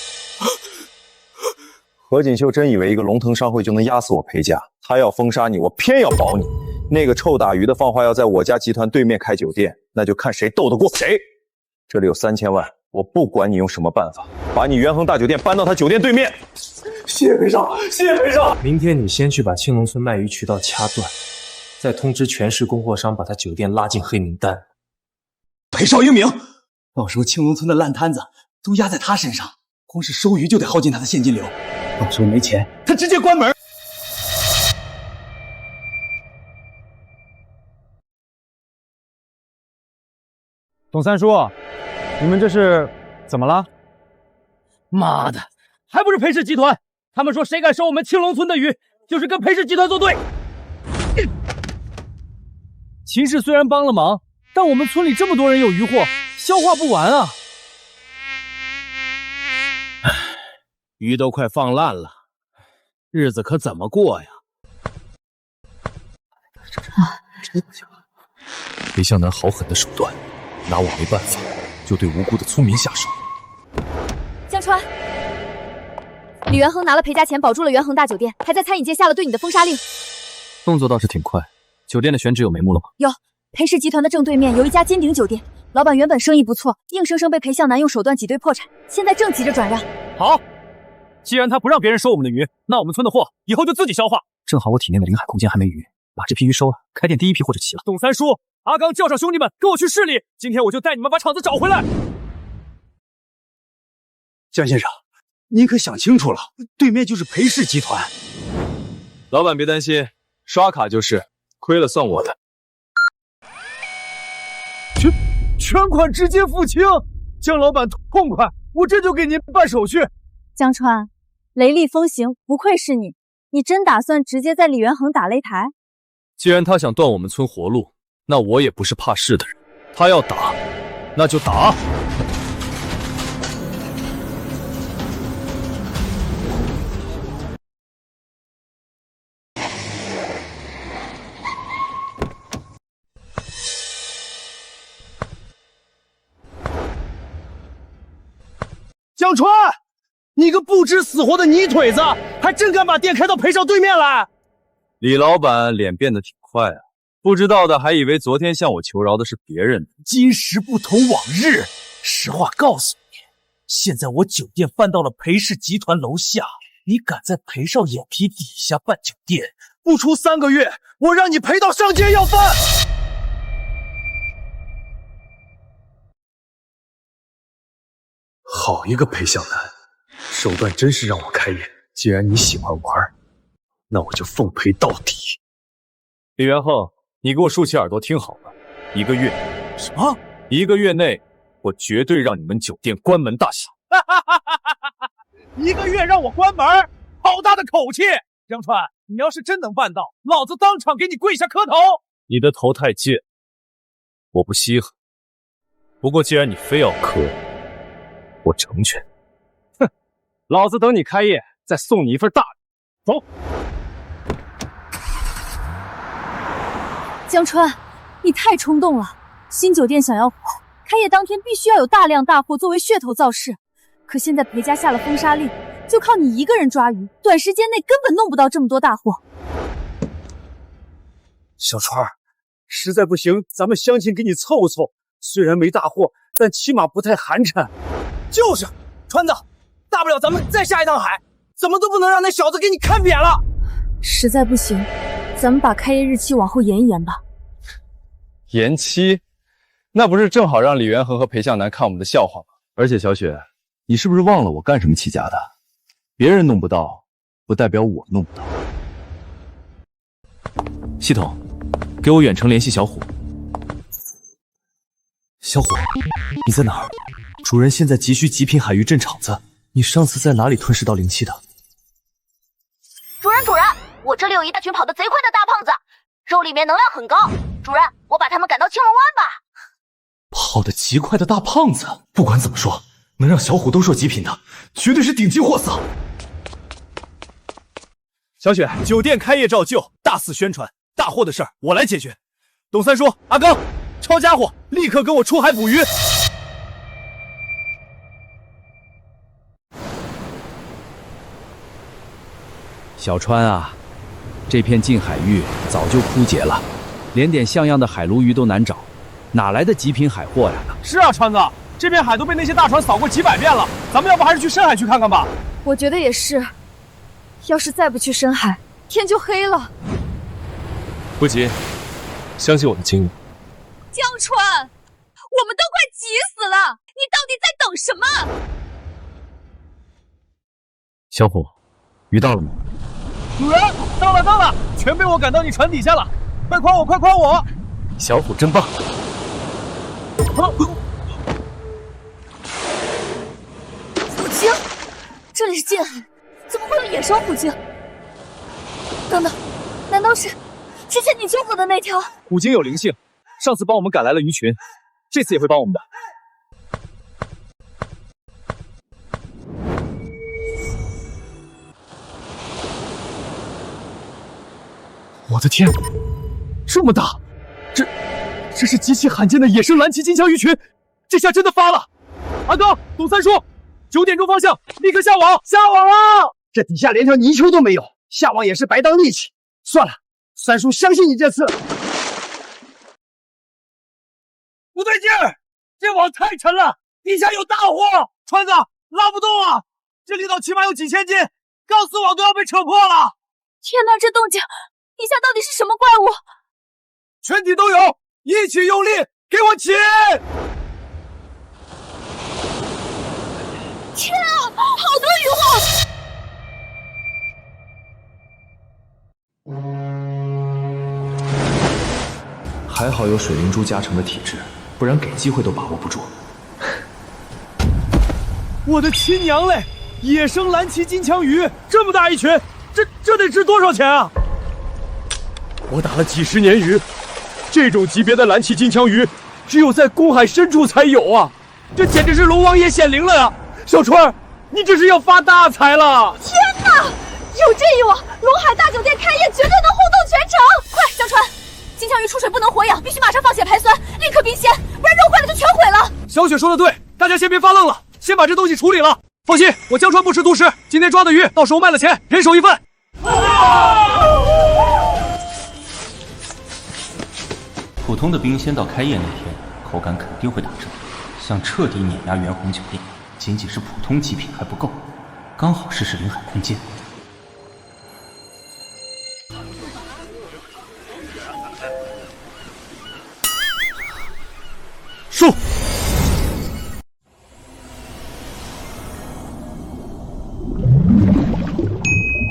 何锦绣真以为一个龙腾商会就能压死我裴家？他要封杀你，我偏要保你。那个臭打鱼的放话要在我家集团对面开酒店，那就看谁斗得过谁。这里有3000万。我不管你用什么办法，把你元亨大酒店搬到他酒店对面。谢谢裴少，谢谢裴少。明天你先去把青龙村卖鱼渠道掐断，再通知全市供货商把他酒店拉进黑名单。裴少英明，到时候青龙村的烂摊子都压在他身上，光是收鱼就得耗尽他的现金流，到时候没钱，他直接关门。董三叔，你们这是怎么了？妈的，还不是裴氏集团！他们说谁敢收我们青龙村的鱼，就是跟裴氏集团作对。秦氏虽然帮了忙，但我们村里这么多人有鱼货，消化不完啊！鱼都快放烂了，日子可怎么过呀？啊，真不行了。裴向南好狠的手段，拿我没办法，就对无辜的村民下手。江川，李元亨拿了裴家钱，保住了元亨大酒店，还在餐饮界下了对你的封杀令。动作倒是挺快。酒店的选址有眉目了吗？有，裴氏集团的正对面有一家金鼎酒店，老板原本生意不错，硬生生被裴向南用手段挤兑破产，现在正急着转让。好，既然他不让别人收我们的鱼，那我们村的货以后就自己消化。正好我体内的临海空间还没鱼，把这批鱼收了，开店第一批货就齐了。董三叔，阿刚叫上兄弟们，跟我去市里。今天我就带你们把厂子找回来。江先生，您可想清楚了，对面就是裴氏集团。老板别担心，刷卡就是，亏了算我的。全款直接付清，江老板痛快，我这就给您办手续。江川，雷厉风行，不愧是你，你真打算直接在李元亨打擂台？既然他想断我们村活路，那我也不是怕事的人。他要打，那就打。江川，你个不知死活的泥腿子，还真敢把店开到裴少对面来！李老板脸变得挺快啊，不知道的还以为昨天向我求饶的是别人呢。今时不同往日，实话告诉你，现在我酒店搬到了裴氏集团楼下，你敢在裴少眼皮底下办酒店，不出3个月，我让你赔到上街要饭！好一个裴向南，手段真是让我开眼。既然你喜欢玩，那我就奉陪到底。李元亨，你给我竖起耳朵听好了，1个月。什么？1个月内，我绝对让你们酒店关门大吉。1个月让我关门，好大的口气！江川，你要是真能办到，老子当场给你跪下磕头。你的头太贱，我不稀罕。不过既然你非要磕，我成全。哼，老子等你开业，再送你一份大礼。走。江川，你太冲动了。新酒店想要火，开业当天必须要有大量大货作为噱头造势。可现在裴家下了封杀令，就靠你一个人抓鱼，短时间内根本弄不到这么多大货。小川，实在不行，咱们乡亲给你凑凑。虽然没大货，但起码不太寒碜。就是，川子，大不了咱们再下一趟海，怎么都不能让那小子给你看扁了。实在不行，咱们把开业日期往后延一延吧。延期？那不是正好让李元亨和裴向南看我们的笑话吗？而且小雪，你是不是忘了我干什么起家的？别人弄不到，不代表我弄不到。系统，给我远程联系小虎。小虎，你在哪儿？主人现在急需极品海域镇场子，你上次在哪里吞噬到灵气的？主人，我这里有一大群跑得贼快的大胖子，肉里面能量很高。主人，我把他们赶到青龙湾吧。跑得极快的大胖子，不管怎么说，能让小虎兜售极品的，绝对是顶级货色。小雪，酒店开业照旧，大肆宣传，大货的事儿我来解决。董三叔、阿刚，抄家伙，立刻跟我出海捕鱼。小川啊，这片近海域早就枯竭了，连点像样的海鲈鱼都难找，哪来的极品海货呀？是啊，川子，这片海都被那些大船扫过几百遍了，咱们要不还是去深海去看看吧？我觉得也是，要是再不去深海，天就黑了。不急，相信我的经验。江川，我们都快急死了，你到底在等什么？小虎，鱼到了吗？主人，到了，全被我赶到你船底下了，快夸我！小虎真棒！虎鲸，这里是近海，怎么会有野生虎鲸？等等，难道是之前你救过的那条？虎鲸有灵性，上次帮我们赶来了鱼群，这次也会帮我们的。我的天，这么大，这是极其罕见的野生蓝鳍金枪鱼群，这下真的发了！阿刚、董三叔，9点钟方向，立刻下网！下网啊！这底下连条泥鳅都没有，下网也是白当力气。算了，三叔相信你这次。不对劲儿，这网太沉了，底下有大货！川子拉不动啊！这力道起码有几千斤，钢丝网都要被扯破了！天哪，这动静，底下到底是什么怪物？全体都有，一起用力，给我起！天啊，好多渔获！还好有水灵珠加成的体质，不然给机会都把握不住。我的亲娘嘞！野生蓝鳍金枪鱼这么大一群，这得值多少钱啊？我打了几10年鱼，这种级别的蓝鳍金枪鱼，只有在公海深处才有啊！这简直是龙王爷显灵了呀！小川，你这是要发大财了！天哪，有这一网，龙海大酒店开业绝对能轰动全城！快，江川，金枪鱼出水不能活养，必须马上放血排酸，立刻冰鲜，不然肉坏了就全毁了。小雪说的对，大家先别发愣了，先把这东西处理了。放心，我江川不吃独食，今天抓的鱼，到时候卖了钱，人手一份。普通的冰鲜到开业那天，口感肯定会打折。想彻底碾压元宏酒店，仅仅是普通极品还不够，刚好试试临海空间。收。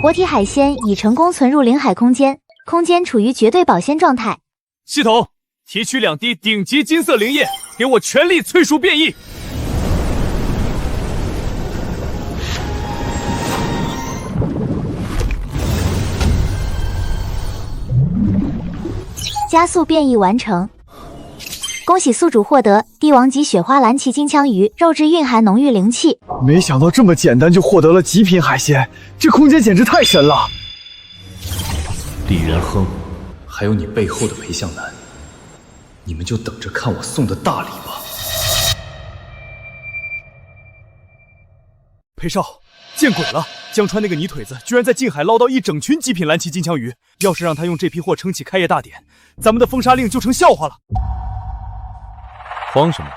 活体海鲜已成功存入临海空间，空间处于绝对保鲜状态。系统提取2滴顶级金色灵液，给我全力催熟变异。加速变异完成。恭喜宿主获得帝王级雪花蓝鳍金枪鱼，肉质蕴含浓郁灵气。没想到这么简单就获得了极品海鲜，这空间简直太神了！李元亨，还有你背后的裴向南，你们就等着看我送的大礼吧！裴少，见鬼了！江川那个泥腿子居然在近海捞到一整群极品蓝鳍金枪鱼，要是让他用这批货撑起开业大典，咱们的封杀令就成笑话了。慌什么？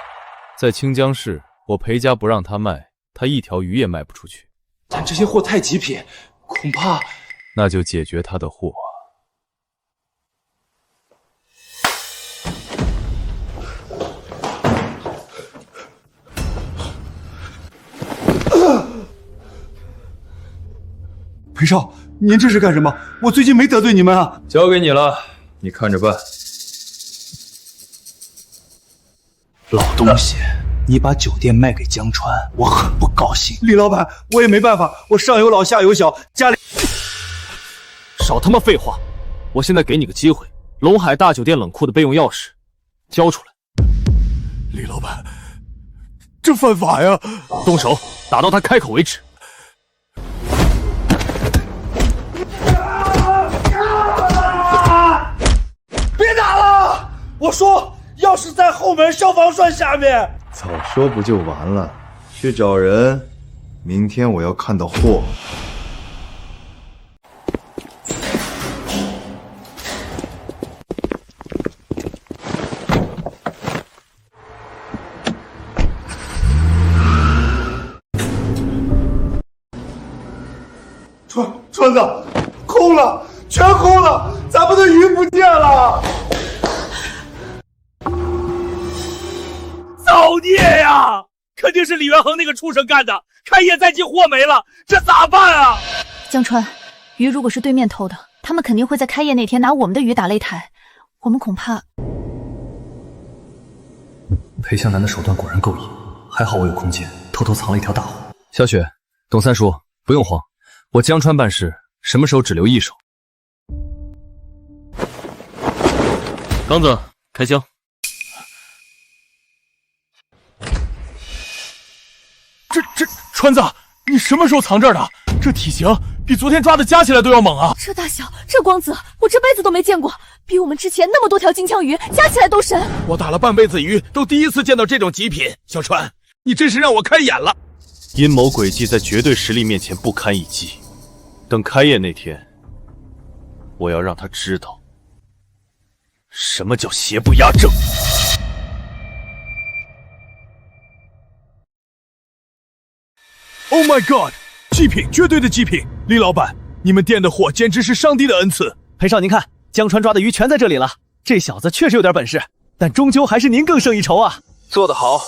在清江市，我裴家不让他卖，他一条鱼也卖不出去。但这些货太极品，恐怕……那就解决他的货。裴少，您这是干什么？我最近没得罪你们啊！交给你了，你看着办。老东西，你把酒店卖给江川，我很不高兴。李老板，我也没办法，我上有老下有小，家里……少他妈废话！我现在给你个机会，龙海大酒店冷库的备用钥匙，交出来。李老板，这犯法呀！动手，打到他开口为止。别打了！我说。钥匙在后门消防栓下面。早说不就完了？去找人，明天我要看到货。川子，空了，全空了，咱们的鱼不见了。造孽呀！肯定是李元亨那个畜生干的，开业在即货没了，这咋办啊？江川，鱼如果是对面偷的，他们肯定会在开业那天拿我们的鱼打擂台，我们恐怕……裴向南的手段果然够硬，还好我有空间，偷偷藏了一条大货。小雪，董三叔，不用慌，我江川办事，什么时候只留一手。刚子，开枪。这川子，你什么时候藏这儿的？这体型比昨天抓的加起来都要猛啊！这大小，这光泽，我这辈子都没见过，比我们之前那么多条金枪鱼加起来都神。我打了半辈子鱼，都第一次见到这种极品。小川，你真是让我开眼了。阴谋诡计在绝对实力面前不堪一击。等开业那天，我要让他知道什么叫邪不压正。Oh my god！ 极品，绝对的极品！李老板，你们店的货简直是上帝的恩赐。裴少，您看，江川抓的鱼全在这里了。这小子确实有点本事，但终究还是您更胜一筹啊！做得好，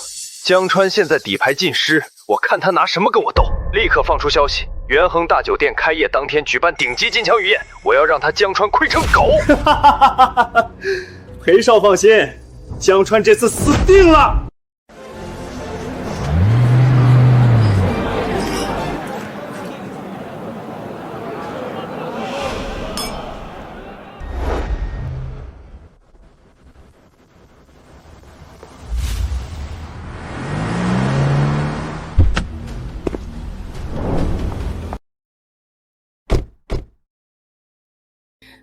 江川现在底牌尽失，我看他拿什么跟我斗！立刻放出消息，元亨大酒店开业当天举办顶级金枪鱼宴，我要让他江川亏成狗！裴少放心，江川这次死定了。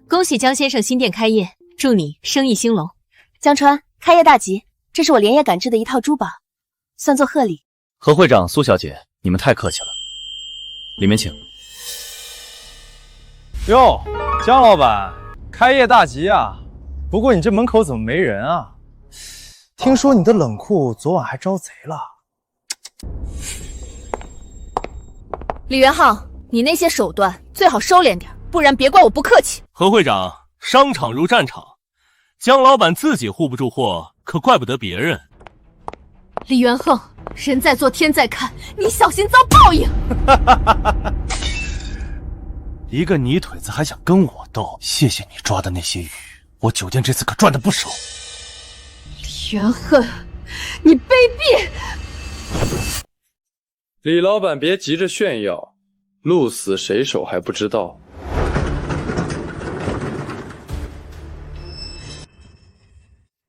恭喜江先生新店开业，祝你生意兴隆。江川，开业大吉！这是我连夜赶制的一套珠宝，算作贺礼。何会长、苏小姐，你们太客气了，里面请。哟，江老板，开业大吉啊！不过你这门口怎么没人啊？听说你的冷库昨晚还招贼了。李元浩，你那些手段最好收敛点，不然别怪我不客气。何会长，商场如战场，江老板自己护不住货，可怪不得别人。李元亨，人在做天在看，你小心遭报应。一个泥腿子还想跟我斗？谢谢你抓的那些鱼，我酒店这次可赚的不少。李元亨，你卑鄙！李老板别急着炫耀，鹿死谁手还不知道。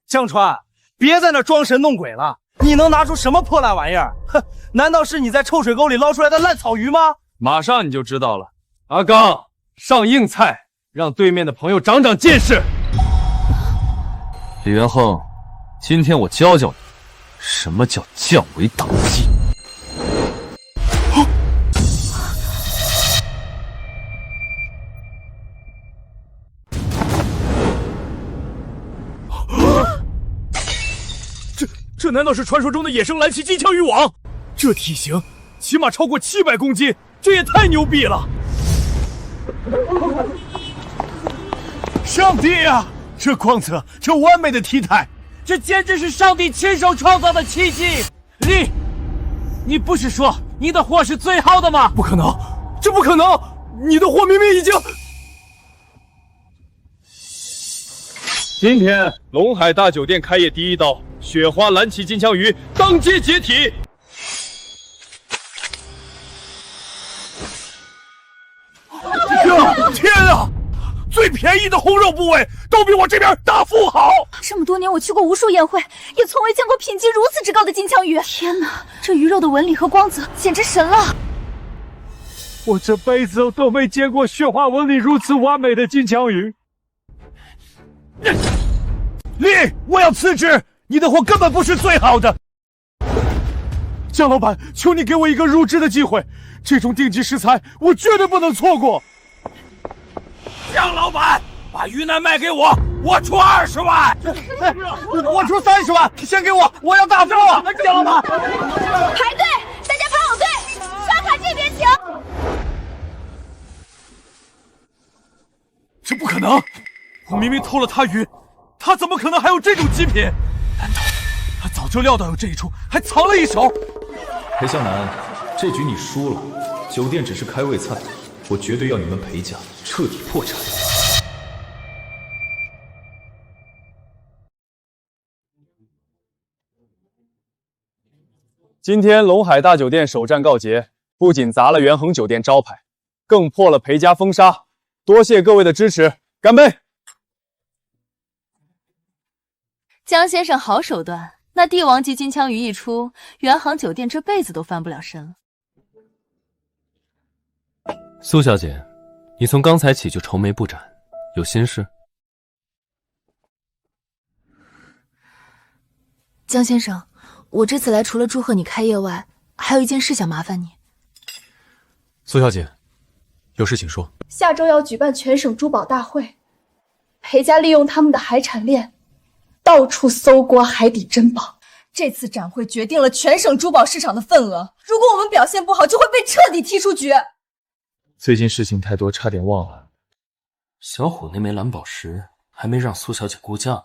江川，别在那装神弄鬼了！你能拿出什么破烂玩意儿？哼，难道是你在臭水沟里捞出来的烂草鱼吗？马上你就知道了。阿刚，上硬菜，让对面的朋友长长见识。李元亨，今天我教教你，什么叫降维打击。这难道是传说中的野生蓝鳍金枪鱼王？这体型起码超过700公斤，这也太牛逼了！上帝啊，这光泽，这完美的体态，这简直是上帝亲手创造的奇迹！你不是说你的货是最好的吗？不可能，这不可能！你的货明明已经……今天龙海大酒店开业第一刀，雪花蓝鳍金枪鱼当街解体。天啊！最便宜的红肉部位都比我这边大幅好。这么多年我去过无数宴会，也从未见过品级如此之高的金枪鱼。天哪，这鱼肉的纹理和光泽简直神了！我这辈子都没见过雪花纹理如此完美的金枪鱼。我要辞职！你的货根本不是最好的。江老板，求你给我一个入职的机会，这种顶级食材我绝对不能错过。江老板，把鱼腩卖给我，我出20万。我出30万，先给我，我要大富。江老板，排队，大家排好队，刷卡这边请。这不可能！我明明偷了他鱼，他怎么可能还有这种极品？难道他早就料到有这一出，还藏了一手？裴向南，这局你输了。酒店只是开胃菜，我绝对要你们裴家彻底破产。今天龙海大酒店首战告捷，不仅砸了元亨酒店招牌，更破了裴家封杀。多谢各位的支持，干杯！江先生好手段，那帝王级金枪鱼一出，元航酒店这辈子都翻不了身了。苏小姐，你从刚才起就愁眉不展，有心事？江先生，我这次来除了祝贺你开业外，还有一件事想麻烦你。苏小姐，有事请说。下周要举办全省珠宝大会，裴家利用他们的海产链，到处搜刮海底珍宝。这次展会决定了全省珠宝市场的份额，如果我们表现不好，就会被彻底踢出局。最近事情太多，差点忘了。小虎那枚蓝宝石还没让苏小姐估价呢。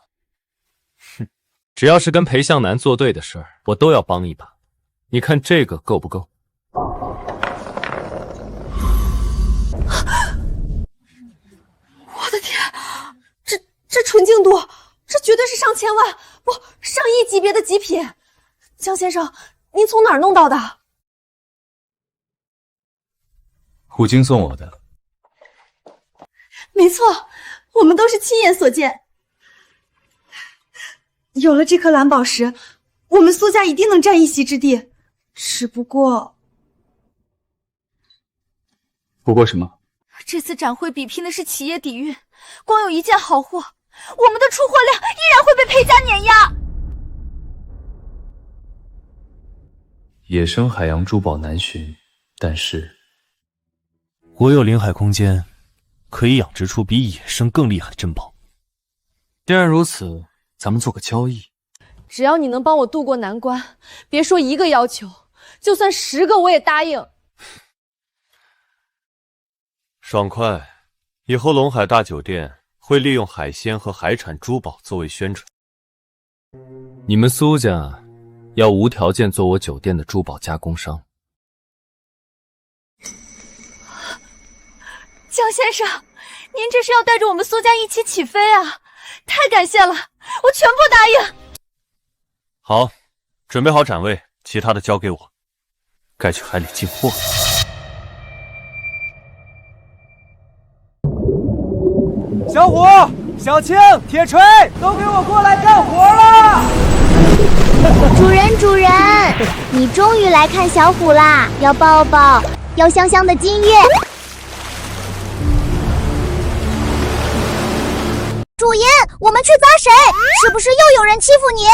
哼，只要是跟裴向南作对的事儿，我都要帮一把。你看这个够不够？我的天，这纯净度，这绝对是上千万，不，上亿级别的极品。江先生，您从哪儿弄到的？虎鲸送我的。没错，我们都是亲眼所见。有了这颗蓝宝石，我们苏家一定能占一席之地。只不过什么？这次展会比拼的是企业底蕴，光有一件好货，我们的出货量依然会被裴家碾压。野生海洋珠宝难寻，但是我有临海空间，可以养殖出比野生更厉害的珍宝。既然如此，咱们做个交易。只要你能帮我渡过难关，别说1个要求，就算10个我也答应。爽快！以后龙海大酒店会利用海鲜和海产珠宝作为宣传。你们苏家要无条件做我酒店的珠宝加工商。江先生，您这是要带着我们苏家一起起飞啊！太感谢了，我全部答应。好，准备好展位，其他的交给我。该去海里进货了。小虎、小青、铁锤，都给我过来干活了！主人，你终于来看小虎啦！要抱抱，要香香的金月。主爷，我们去抓谁？是不是又有人欺负你？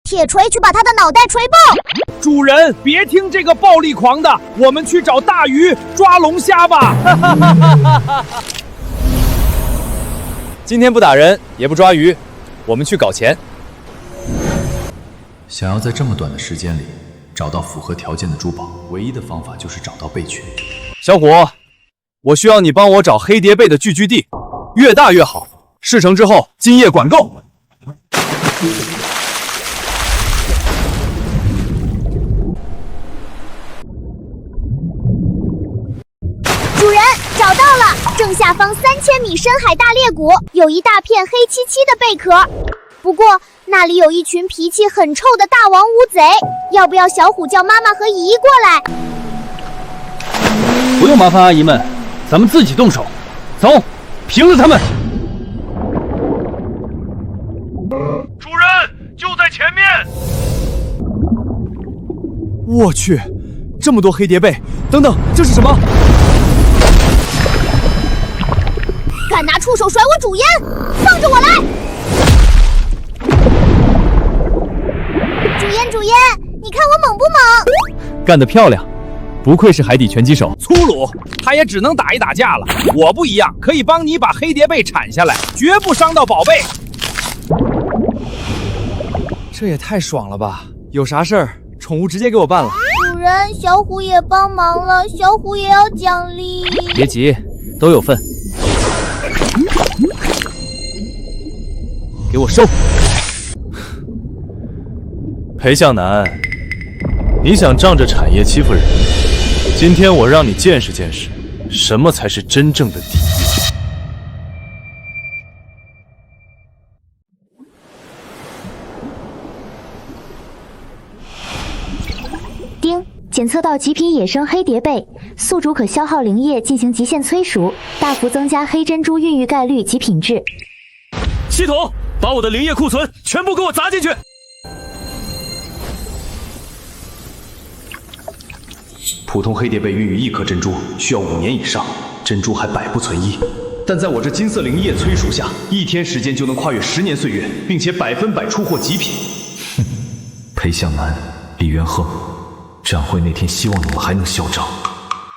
铁锤去把他的脑袋锤爆！主人，别听这个暴力狂的，我们去找大鱼抓龙虾吧！今天不打人，也不抓鱼，我们去搞钱。想要在这么短的时间里找到符合条件的珠宝，唯一的方法就是找到贝群。小虎，我需要你帮我找黑蝶贝的聚居地，越大越好。事成之后，今夜管够。主人，找到了，正下方3000米深海大裂谷有一大片黑漆漆的贝壳，不过那里有一群脾气很臭的大王乌贼，要不要小虎叫妈妈和姨姨过来？不用麻烦阿姨们，咱们自己动手。走，平了他们！主人就在前面！我去，这么多黑蝶贝！等等，这是什么？敢拿触手甩我主烟，放着我来！主烟，你看我猛不猛？干得漂亮，不愧是海底拳击手。粗鲁，他也只能打一打架了。我不一样，可以帮你把黑蝶贝铲下来，绝不伤到宝贝。这也太爽了吧！有啥事儿，宠物直接给我办了。主人，小虎也帮忙了，小虎也要奖励。别急，都有份。给我收！裴向南，你想仗着产业欺负人？今天我让你见识见识，什么才是真正的底蕴。丁，检测到极品野生黑蝶贝，宿主可消耗灵液进行极限催熟，大幅增加黑珍珠孕育概率及品质。系统，把我的灵液库存全部给我砸进去！普通黑蝶贝孕育1颗珍珠需要5年以上，珍珠还百不存一。但在我这金色灵液催熟下，1天时间就能跨越10年岁月，并且100%出货极品。裴向南、李元亨，展会那天希望你们还能嚣张。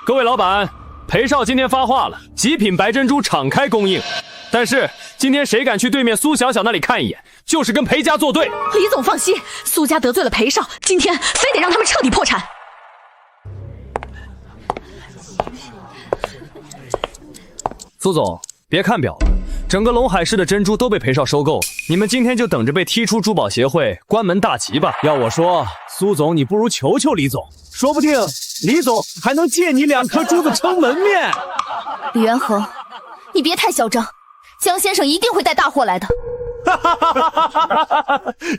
各位老板，裴少今天发话了，极品白珍珠敞开供应。但是今天谁敢去对面苏小小那里看一眼，就是跟裴家作对。李总放心，苏家得罪了裴少，今天非得让他们彻底破产。苏总，别看表了，整个龙海市的珍珠都被裴少收购了，你们今天就等着被踢出珠宝协会，关门大吉吧。要我说，苏总你不如求求李总，说不定李总还能借你2颗珠子撑门面。李元亨，你别太嚣张，江先生一定会带大货来的。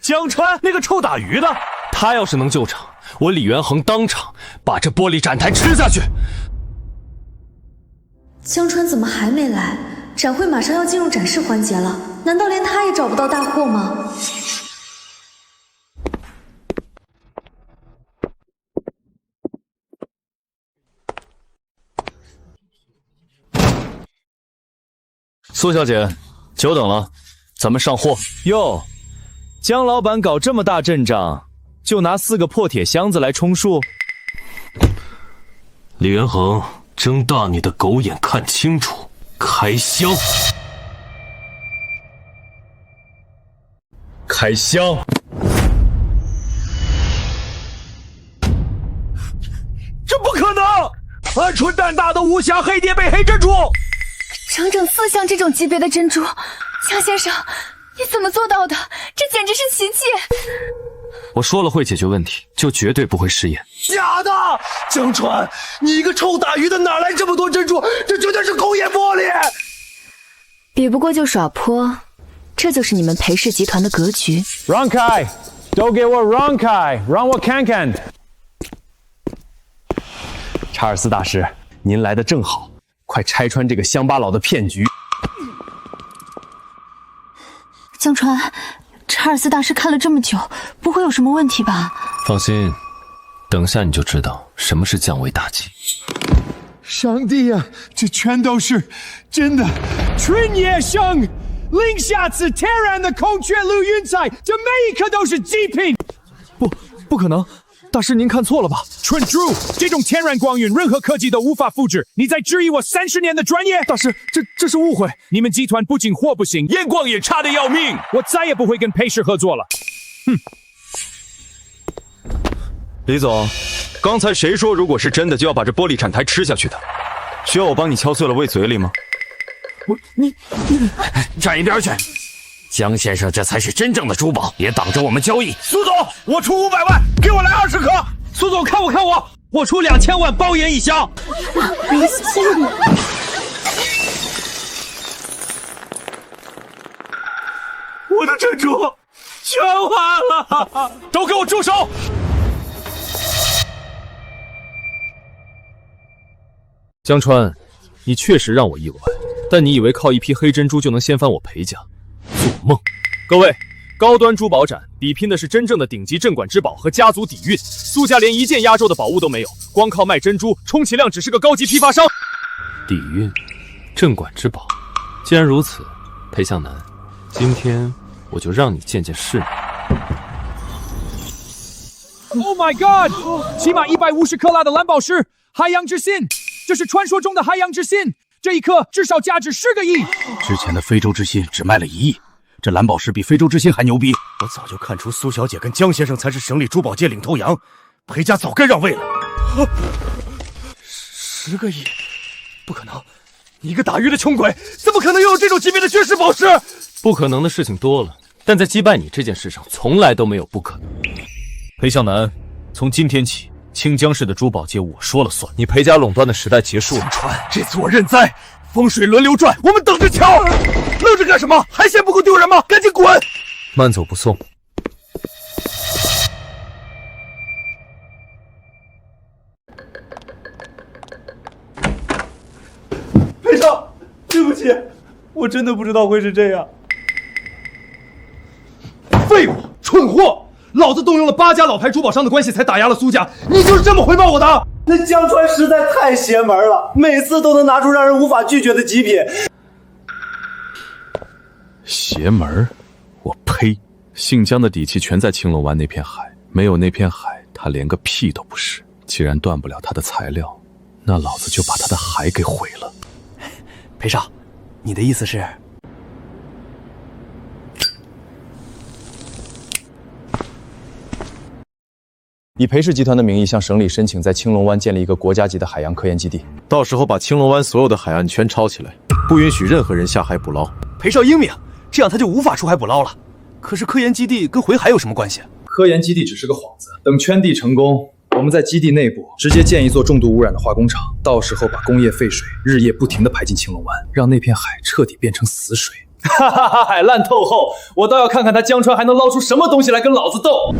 江川那个臭打鱼的，他要是能救场，我李元亨当场把这玻璃展台吃下去。江川怎么还没来？展会马上要进入展示环节了，难道连他也找不到大货吗？苏小姐，久等了，咱们上货。哟，江老板搞这么大阵仗，就拿4个破铁箱子来充数？李元亨，睁大你的狗眼看清楚，开箱！开箱！这不可能！鹌鹑蛋大的无瑕黑蝶贝黑珍珠，整4箱这种级别的珍珠，江先生，你怎么做到的？这简直是奇迹！我说了会解决问题，就绝对不会食言。假的！江川，你一个臭打鱼的哪来这么多珍珠？这绝对是狗眼玻璃！比不过就耍泼，这就是你们裴氏集团的格局。让开，都给我让开，让我看看。查尔斯大师，您来的正好，快拆穿这个乡巴佬的骗局。江川，查尔斯大师看了这么久，不会有什么问题吧？放心，等下你就知道什么是降维打击。上帝啊，这全都是真的！春野生，零下次天然的孔雀绿云彩，这每一颗都是极品。不可能，大师您看错了吧？蠢猪，这种天然光晕，任何科技都无法复制。你在质疑我30年的专业？大师，这是误会。你们集团不仅货不行，眼光也差得要命。我再也不会跟裴氏合作了。哼！李总，刚才谁说如果是真的就要把这玻璃展台吃下去的？需要我帮你敲碎了喂嘴里吗？你站一边去！江先生这才是真正的珠宝，别挡着我们交易。苏总，我出500万，给我来20颗。苏总，看我，我出2000万包盐1箱。别信我！我的珍珠全花了！都给我住手！江川，你确实让我意外，但你以为靠一批黑珍珠就能掀翻我裴家？做梦！各位，高端珠宝展比拼的是真正的顶级镇馆之宝和家族底蕴。苏家连1件压轴的宝物都没有，光靠卖珍珠，充其量只是个高级批发商。底蕴，镇馆之宝。既然如此，裴向南，今天我就让你见见世面。Oh my god！ 起码150克拉的蓝宝石，海洋之心，这是传说中的海洋之心，这一颗至少价值10个亿。之前的非洲之心只卖了1亿，这蓝宝石比非洲之心还牛逼。我早就看出苏小姐跟江先生才是省里珠宝界领头羊，裴家早该让位了。10个亿，不可能！你一个打鱼的穷鬼，怎么可能拥有这种级别的绝世宝石？不可能的事情多了，但在击败你这件事上，从来都没有不可能。裴向南，从今天起，清江市的珠宝界我说了算，你裴家垄断的时代结束了。这次我认栽，风水轮流转，我们等着瞧。愣着干什么？还嫌不够丢人吗？赶紧滚！慢走不送。裴少，对不起，我真的不知道会是这样。废物，蠢货！老子动用了8家老牌珠宝商的关系才打压了苏家，你就是这么回报我的？那江川实在太邪门了，每次都能拿出让人无法拒绝的极品。邪门？我呸！姓江的底气全在青龙湾那片海，没有那片海，他连个屁都不是。既然断不了他的材料，那老子就把他的海给毁了。裴少，你的意思是？以裴氏集团的名义向省里申请，在青龙湾建立一个国家级的海洋科研基地，到时候把青龙湾所有的海岸圈抄起来，不允许任何人下海捕捞。裴少英明，这样他就无法出海捕捞了。可是科研基地跟回海有什么关系？科研基地只是个幌子，等圈地成功，我们在基地内部直接建一座重度污染的化工厂，到时候把工业废水日夜不停地排进青龙湾，让那片海彻底变成死水。哈哈哈，海烂透后，我倒要看看他江川还能捞出什么东西来跟老子斗。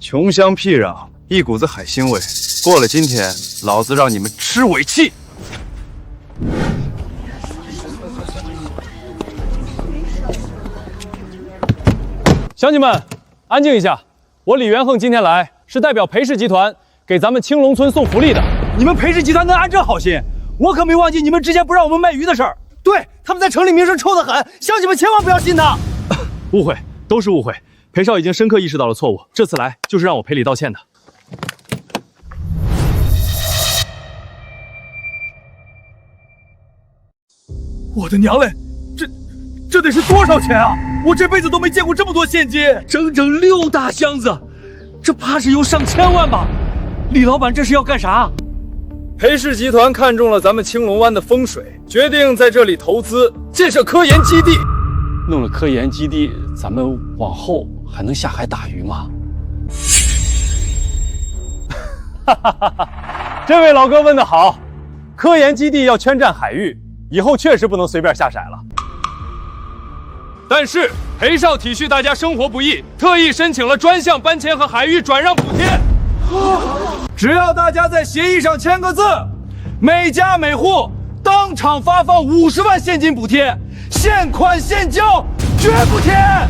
穷乡僻壤，一股子海腥味。过了今天，老子让你们吃尾气！乡亲们，安静一下！我李元亨今天来是代表裴氏集团给咱们青龙村送福利的。你们裴氏集团能安这好心？我可没忘记你们之前不让我们卖鱼的事儿。对，他们在城里名声臭得很，乡亲们千万不要信他。误会，都是误会。裴少已经深刻意识到了错误，这次来就是让我赔礼道歉的。我的娘嘞，这得是多少钱啊！我这辈子都没见过这么多现金，整整6大箱子，这怕是有上千万吧？李老板这是要干啥？裴氏集团看中了咱们青龙湾的风水，决定在这里投资建设科研基地。弄了科研基地，咱们往后还能下海打鱼吗？哈哈哈哈！这位老哥问得好，科研基地要圈占海域，以后确实不能随便下骰了。但是裴少体恤大家生活不易，特意申请了专项搬迁和海域转让补贴。只要大家在协议上签个字，每家每户当场发放50万现金补贴，现款现交，绝不填。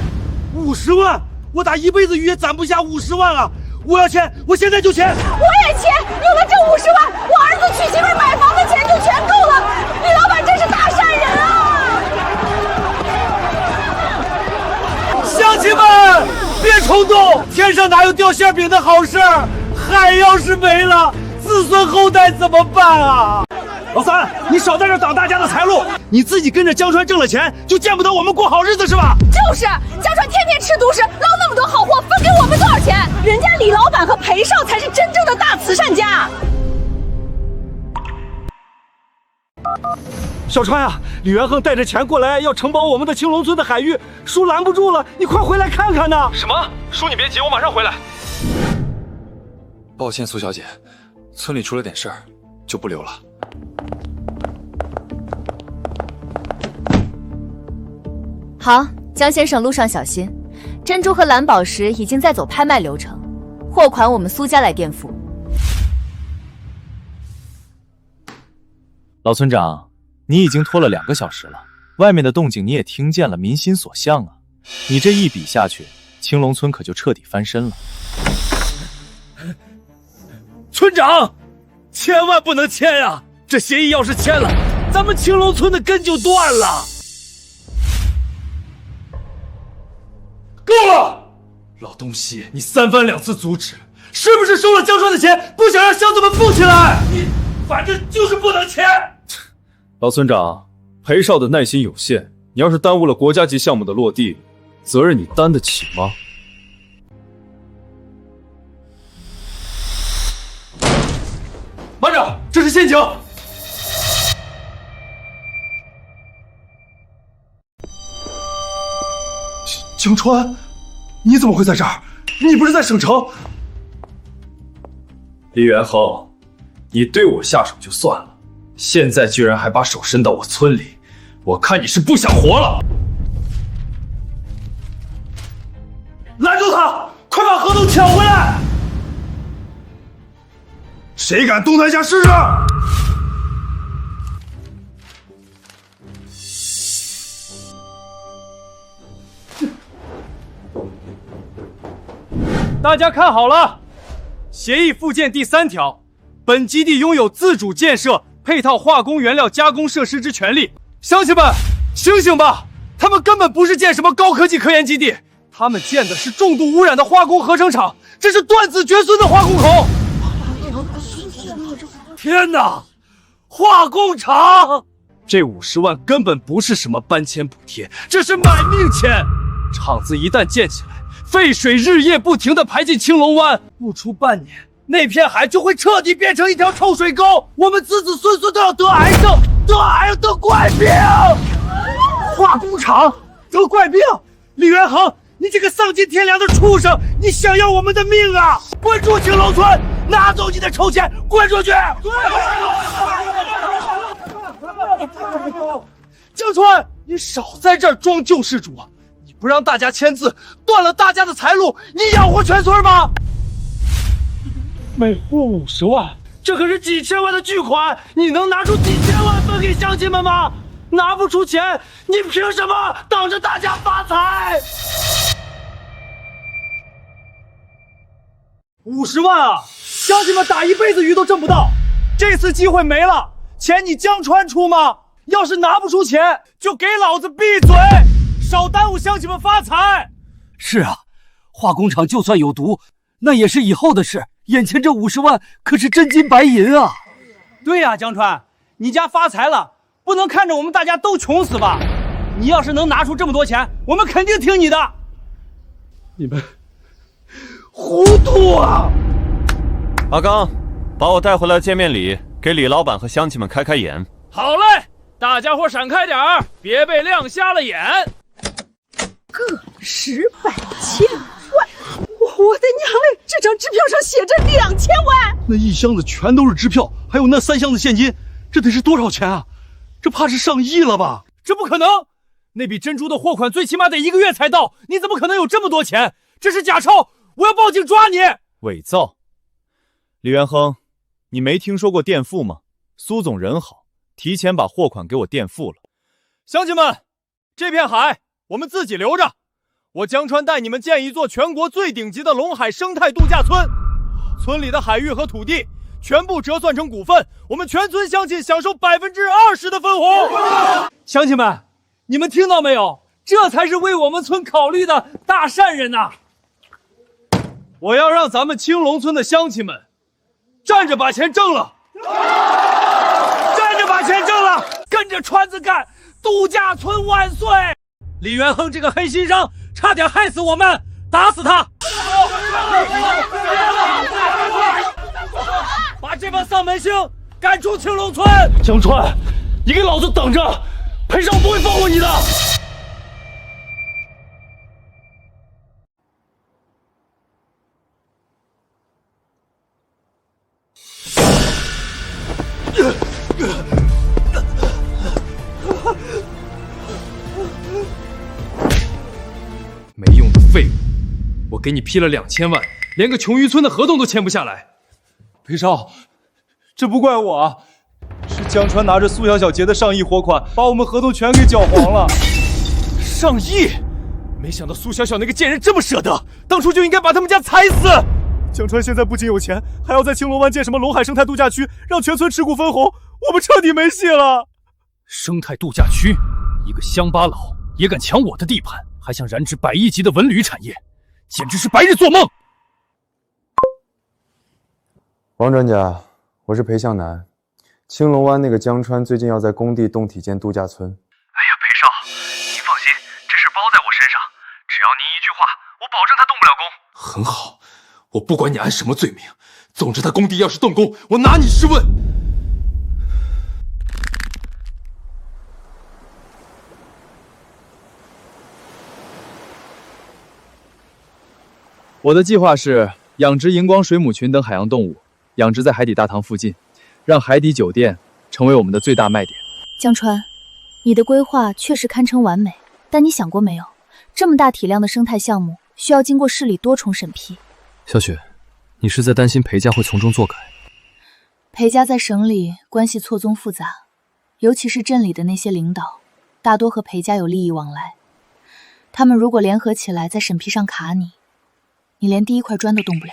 50万，我打一辈子鱼也攒不下50万啊！我要签，我现在就签。我也签，有了这50万，我儿子娶媳妇买房的钱就全够了。李老板真是大善人啊！乡亲们，别冲动，天上哪有掉馅饼的好事？海要是没了，子孙后代怎么办啊？老三，你少在这挡大家的财路，你自己跟着江川挣了钱，就见不得我们过好日子是吧？就是，江川天天吃独食，捞那么多好货，分给我们多少钱？人家李老板和裴少才是真正的大慈善家。小川啊，李元亨带着钱过来要承包我们的青龙村的海域，叔拦不住了，你快回来看看呐！什么？叔你别急，我马上回来。抱歉，苏小姐，村里出了点事儿，就不留了。好，江先生路上小心。珍珠和蓝宝石已经在走拍卖流程，货款我们苏家来垫付。老村长，你已经拖了2个小时了，外面的动静你也听见了，民心所向啊！你这一笔下去，青龙村可就彻底翻身了。村长，千万不能签呀！这协议要是签了，咱们青龙村的根就断了。够了！老东西，你3番2次阻止，是不是收了江川的钱，不想让乡亲们富起来？你反正就是不能签。老村长，裴少的耐心有限，你要是耽误了国家级项目的落地，责任你担得起吗？马长，这是陷阱！江川，你怎么会在这儿？你不是在省城？李元亨，你对我下手就算了，现在居然还把手伸到我村里，我看你是不想活了！拦住他！快把合同抢回来！谁敢动咱家试试？大家看好了，协议附件第3条，本基地拥有自主建设配套化工原料加工设施之权利。乡亲们，醒醒吧！他们根本不是建什么高科技科研基地，他们建的是重度污染的化工合成厂，这是断子绝孙的化工口。天哪，化工厂！这50万根本不是什么搬迁补贴，这是买命钱。厂子一旦建起来，废水日夜不停地排进青龙湾，不出半年，那片海就会彻底变成一条臭水沟，我们子子孙孙都要得癌症、得怪病。化工厂得怪病，李元衡，你这个丧尽天良的畜生，你想要我们的命啊！滚出青龙村，拿走你的臭钱，滚出去！江川，你少在这儿装救世主啊！你不让大家签字，断了大家的财路，你养活全村吗？每户50万，这可是几千万的巨款，你能拿出几千万分给乡亲们吗？拿不出钱，你凭什么挡着大家发财？50万啊！乡亲们打一辈子鱼都挣不到，这次机会没了，钱你江川出吗？要是拿不出钱，就给老子闭嘴，少耽误乡亲们发财。是啊，化工厂就算有毒，那也是以后的事，眼前这50万可是真金白银啊！对呀，江川，你家发财了，不能看着我们大家都穷死吧？你要是能拿出这么多钱，我们肯定听你的。你们糊涂啊！阿刚，把我带回来见面礼给李老板和乡亲们开开眼。好嘞，大家伙闪开点儿，别被亮瞎了眼。个10、100、千万，我的娘嘞！这张支票上写着2000万，那一箱子全都是支票，还有那3箱子现金，这得是多少钱啊？这怕是上亿了吧？这不可能！那笔珍珠的货款最起码得1个月才到，你怎么可能有这么多钱？这是假钞！我要报警抓你！伪造！李元亨，你没听说过垫付吗？苏总人好，提前把货款给我垫付了。乡亲们，这片海我们自己留着，我江川带你们建一座全国最顶级的龙海生态度假村，村里的海域和土地全部折算成股份，我们全村乡亲享受20%的分红。乡亲们，你们听到没有？这才是为我们村考虑的大善人呐！我要让咱们青龙村的乡亲们站着把钱挣了，站着把钱挣了，跟着川子干，度假村万岁！李元亨这个黑心商差点害死我们，打死他！把这帮丧门星赶出青龙村！江川，你给老子等着，裴少不会放过你的！没用的废物！我给你批了2000万，连个穷渔村的合同都签不下来。裴少，这不怪我啊，是江川拿着苏小小结的上亿货款，把我们合同全给搅黄了。上亿！没想到苏小小那个贱人这么舍得，当初就应该把他们家踩死。江川现在不仅有钱，还要在青龙湾建什么龙海生态度假区，让全村持股分红，我们彻底没戏了。生态度假区，一个乡巴佬也敢抢我的地盘，还想染指100亿级的文旅产业，简直是白日做梦！王专家，我是裴向南。青龙湾那个江川最近要在工地动体建度假村。哎呀，裴少，您放心，这事包在我身上，只要您一句话，我保证他动不了工。很好，我不管你按什么罪名，总之他工地要是动工，我拿你试问。我的计划是养殖荧光水母群等海洋动物，养殖在海底大塘附近，让海底酒店成为我们的最大卖点。江川，你的规划确实堪称完美，但你想过没有，这么大体量的生态项目需要经过市里多重审批。小雪，你是在担心裴家会从中作改？裴家在省里关系错综复杂，尤其是镇里的那些领导，大多和裴家有利益往来。他们如果联合起来在审批上卡你，你连第一块砖都动不了。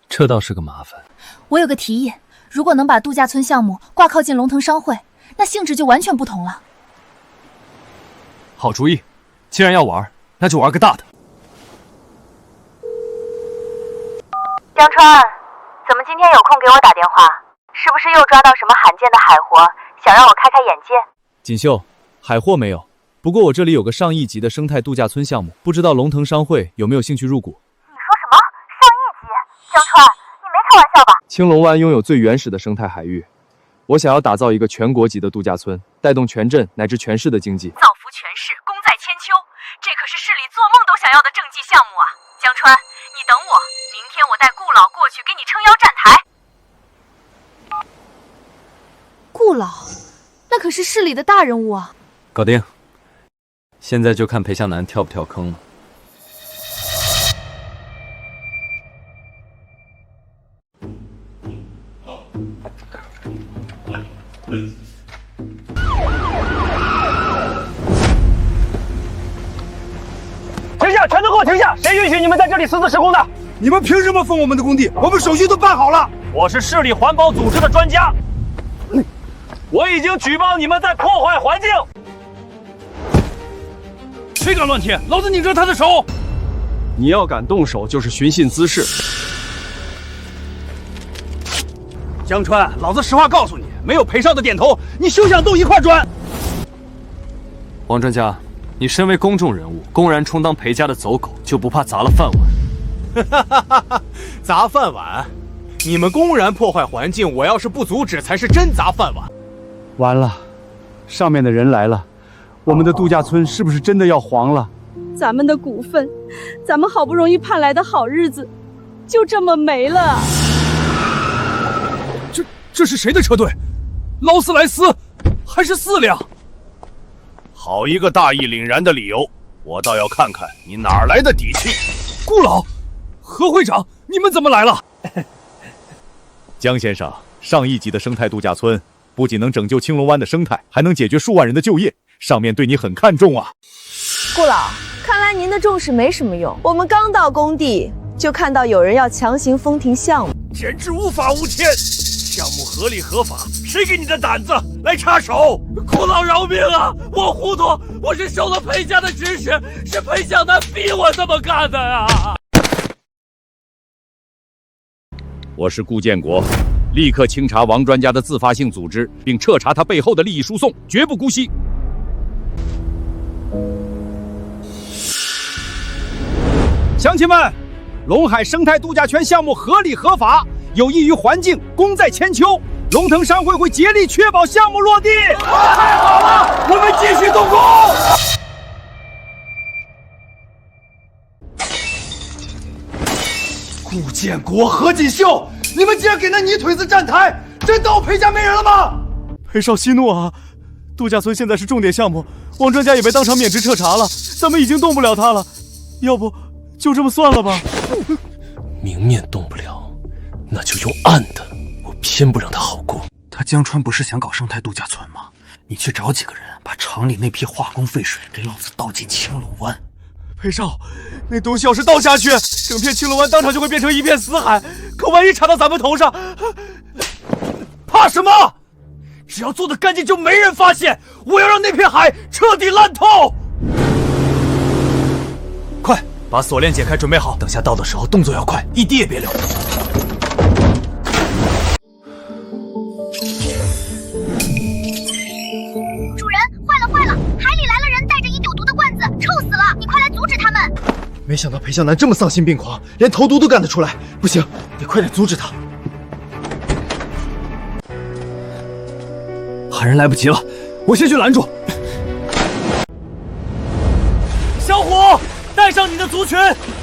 这倒是个麻烦。我有个提议，如果能把度假村项目挂靠进龙腾商会，那性质就完全不同了。好主意，既然要玩，那就玩个大的。江川，怎么今天有空给我打电话？是不是又抓到什么罕见的海货，想让我开开眼界？锦绣，海货没有，不过我这里有个上亿级的生态度假村项目，不知道龙腾商会有没有兴趣入股？你说什么？上亿级？江川，你没开玩笑吧？青龙湾拥有最原始的生态海域，我想要打造一个全国级的度假村，带动全镇乃至全市的经济。造福全市，功在千秋，这可是市里做梦都想要的政绩项目啊！江川，你等我，明天我带顾老过去给你撑腰站台。顾老，那可是市里的大人物啊！搞定。现在就看裴向南跳不跳坑了。停下！全都给我停下！谁允许你们在这里私自施工的？你们凭什么封我们的工地？我们手续都办好了。我是市里环保组织的专家，我已经举报你们在破坏环境。谁敢乱贴，老子拧着他的手！你要敢动手，就是寻衅滋事。江川，老子实话告诉你，没有裴少的点头，你休想动一块砖。王专家，你身为公众人物，公然充当裴家的走狗，就不怕砸了饭碗？砸饭碗？你们公然破坏环境，我要是不阻止，才是真砸饭碗。完了，上面的人来了，我们的度假村是不是真的要黄了？咱们的股份，咱们好不容易盼来的好日子，就这么没了。这是谁的车队？劳斯莱斯，还是4辆？好一个大义凛然的理由，我倒要看看你哪来的底气。顾老，何会长，你们怎么来了？江先生，上亿级的生态度假村不仅能拯救青龙湾的生态，还能解决数万人的就业，上面对你很看重啊。顾老，看来您的重视没什么用。我们刚到工地，就看到有人要强行封停项目，简直无法无天。项目合理合法，谁给你的胆子来插手？顾老饶命啊！我糊涂，我是受了裴家的指使，是裴向南逼我这么干的呀！我是顾建国，立刻清查王专家的自发性组织，并彻查他背后的利益输送，绝不姑息。乡亲们，龙海生态度假圈项目合理合法，有益于环境，功在千秋。龙腾商会会竭力确保项目落地。太好了，我们继续动工。顾建国、何锦绣，你们竟然给那泥腿子站台，真当我裴家没人了吗？裴少息怒啊！度假村现在是重点项目，王专家也被当场免职彻查了，咱们已经动不了他了，要不就这么算了吧？明面动不了，那就用暗的，我偏不让他好过。他江川不是想搞生态度假村吗？你去找几个人，把厂里那批化工废水给老子倒进青龙湾。裴少，那东西要是倒下去，整片青龙湾当场就会变成一片死海，可万一插到咱们头上，怕什么？只要做得干净，就没人发现。我要让那片海彻底烂透。快把锁链解开，准备好，等下到的时候动作要快，一滴也别留。主人，坏了！海里来了人，带着已有毒的罐子，臭死了！你快来阻止他们！没想到裴向南这么丧心病狂，连投毒都干得出来。不行，得快点阻止他。喊人来不及了，我先去拦住。小虎，带上你的族群，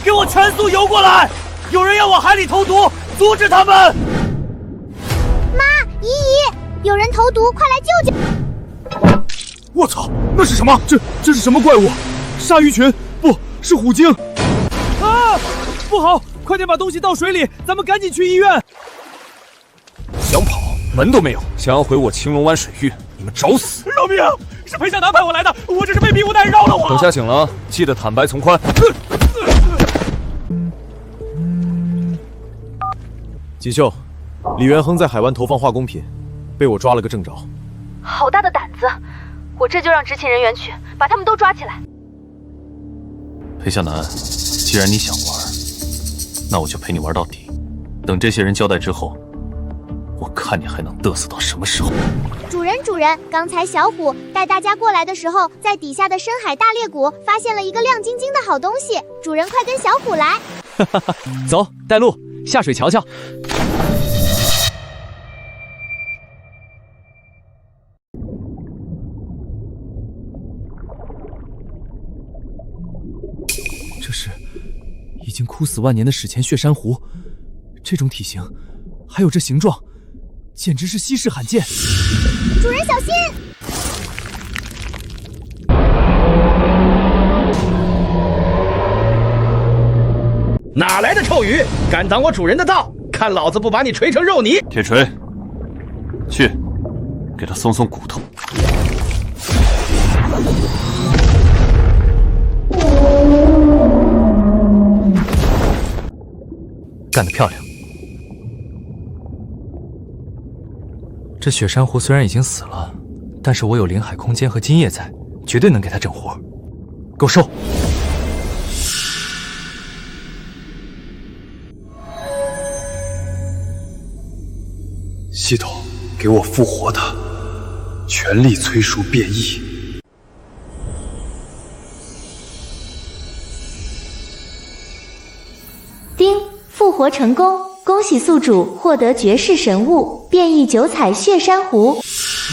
给我全速游过来！有人要往海里投毒，阻止他们！妈，姨姨，有人投毒，快来救救！我操，那是什么？这是什么怪物？鲨鱼群？不是虎鲸！啊，不好，快点把东西倒水里，咱们赶紧去医院！门都没有，想要毁我青龙湾水域，你们找死！饶命！是裴向南派我来的，我只是被逼无奈，饶了我！等下醒了，记得坦白从宽。锦绣，李元亨在海湾投放化工品，被我抓了个正着。好大的胆子！我这就让执勤人员去，把他们都抓起来。裴向南，既然你想玩，那我就陪你玩到底。等这些人交代之后，我看你还能嘚瑟到什么时候。主人，刚才小虎带大家过来的时候，在底下的深海大裂谷发现了一个亮晶晶的好东西。主人，快跟小虎来！走，带路，下水瞧瞧。这是已经枯死万年的史前血珊瑚，这种体型，还有这形状，简直是稀世罕见。主人小心！哪来的臭鱼，敢挡我主人的道？看老子不把你锤成肉泥！铁锤，去，给他松松骨头。干得漂亮！这雪珊瑚虽然已经死了，但是我有灵海空间和金液在，绝对能给它整活。给我收！系统，给我复活它，全力催熟变异。丁，复活成功！恭喜宿主获得绝世神物变异九彩血珊瑚。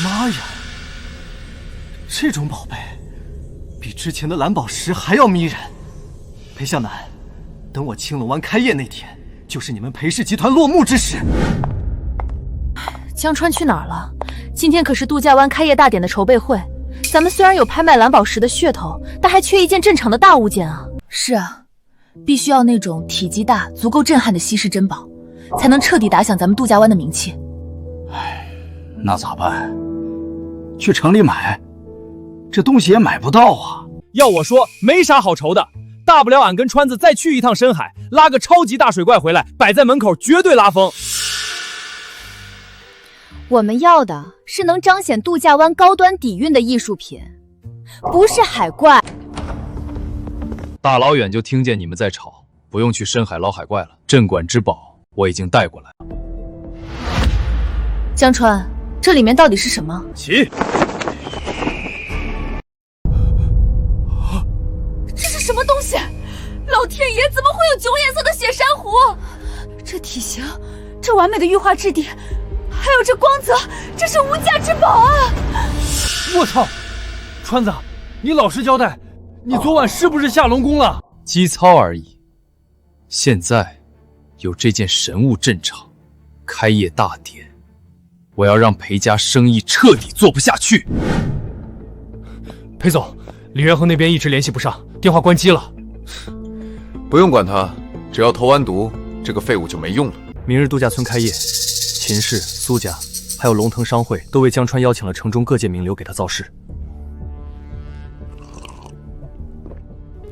妈呀，这种宝贝比之前的蓝宝石还要迷人。裴向南，等我青龙湾开业那天，就是你们裴氏集团落幕之时。江川去哪儿了？今天可是度假湾开业大典的筹备会，咱们虽然有拍卖蓝宝石的噱头，但还缺一件镇场的大物件啊。是啊，必须要那种体积大、足够震撼的稀世珍宝，才能彻底打响咱们度假湾的名气。唉，那咋办？去城里买，这东西也买不到啊。要我说，没啥好愁的，大不了俺跟川子再去一趟深海，拉个超级大水怪回来，摆在门口绝对拉风。我们要的是能彰显度假湾高端底蕴的艺术品，不是海怪。大老远就听见你们在吵，不用去深海捞海怪了，镇馆之宝我已经带过来了。江川，这里面到底是什么？起！这是什么东西？老天爷，怎么会有9颜色的血珊瑚？这体型，这完美的玉化质地，还有这光泽，这是无价之宝啊！我操，川子，你老实交代，你昨晚是不是下龙宫了？机操而已。现在有这件神物镇场，开业大典，我要让裴家生意彻底做不下去。裴总，李元亨那边一直联系不上，电话关机了。不用管他，只要投完毒，这个废物就没用了。明日度假村开业，秦氏、苏家还有龙腾商会都为江川邀请了城中各界名流给他造势。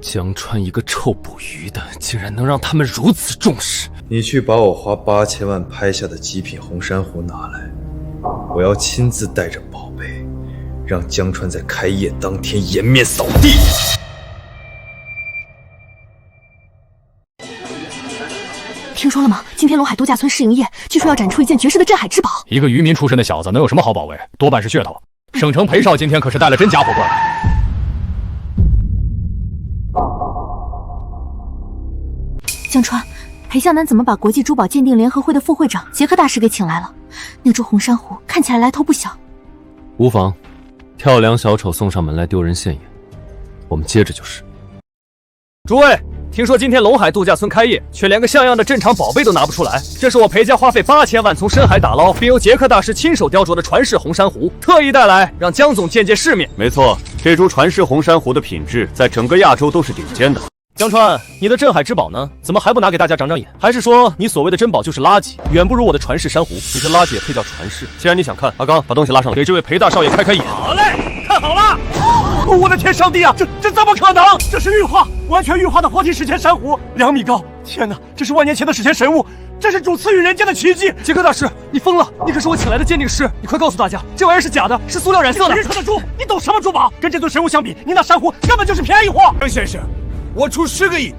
江川一个臭捕鱼的，竟然能让他们如此重视。你去把我花8000万拍下的极品红珊瑚拿来，我要亲自带着宝贝，让江川在开业当天颜面扫地。听说了吗？今天龙海度假村试营业，据说要展出一件绝世的镇海之宝。一个渔民出身的小子能有什么好宝贝？多半是噱头。省城裴少今天可是带了真家伙过来。江川，裴向南怎么把国际珠宝鉴定联合会的副会长杰克大师给请来了？那株红珊瑚看起来来头不小。无妨，跳梁小丑送上门来丢人现眼，我们接着就是。诸位，听说今天龙海度假村开业，却连个像样的镇场宝贝都拿不出来。这是我裴家花费8000万从深海打捞，并由杰克大师亲手雕琢的传世红珊瑚，特意带来让江总见见世面。没错，这株传世红珊瑚的品质在整个亚洲都是顶尖的。江川，你的镇海之宝呢？怎么还不拿给大家长长眼？还是说你所谓的珍宝就是垃圾，远不如我的传世珊瑚？你这垃圾也配叫传世？既然你想看，阿刚把东西拉上来，给这位裴大少爷开开眼。好嘞，看好了！我的天，上帝啊，这怎么可能？这是玉化，完全玉化的活体史前珊瑚，2米高！天哪，这是万年前的史前神物，这是主赐予人间的奇迹！杰克大师，你疯了！你可是我请来的鉴定师，你快告诉大家，这玩意儿是假的，是塑料染色的。愚蠢的猪，你懂什么珠宝？跟这尊神物相比，你那珊瑚根本就是便宜货！张先生，我出10个亿。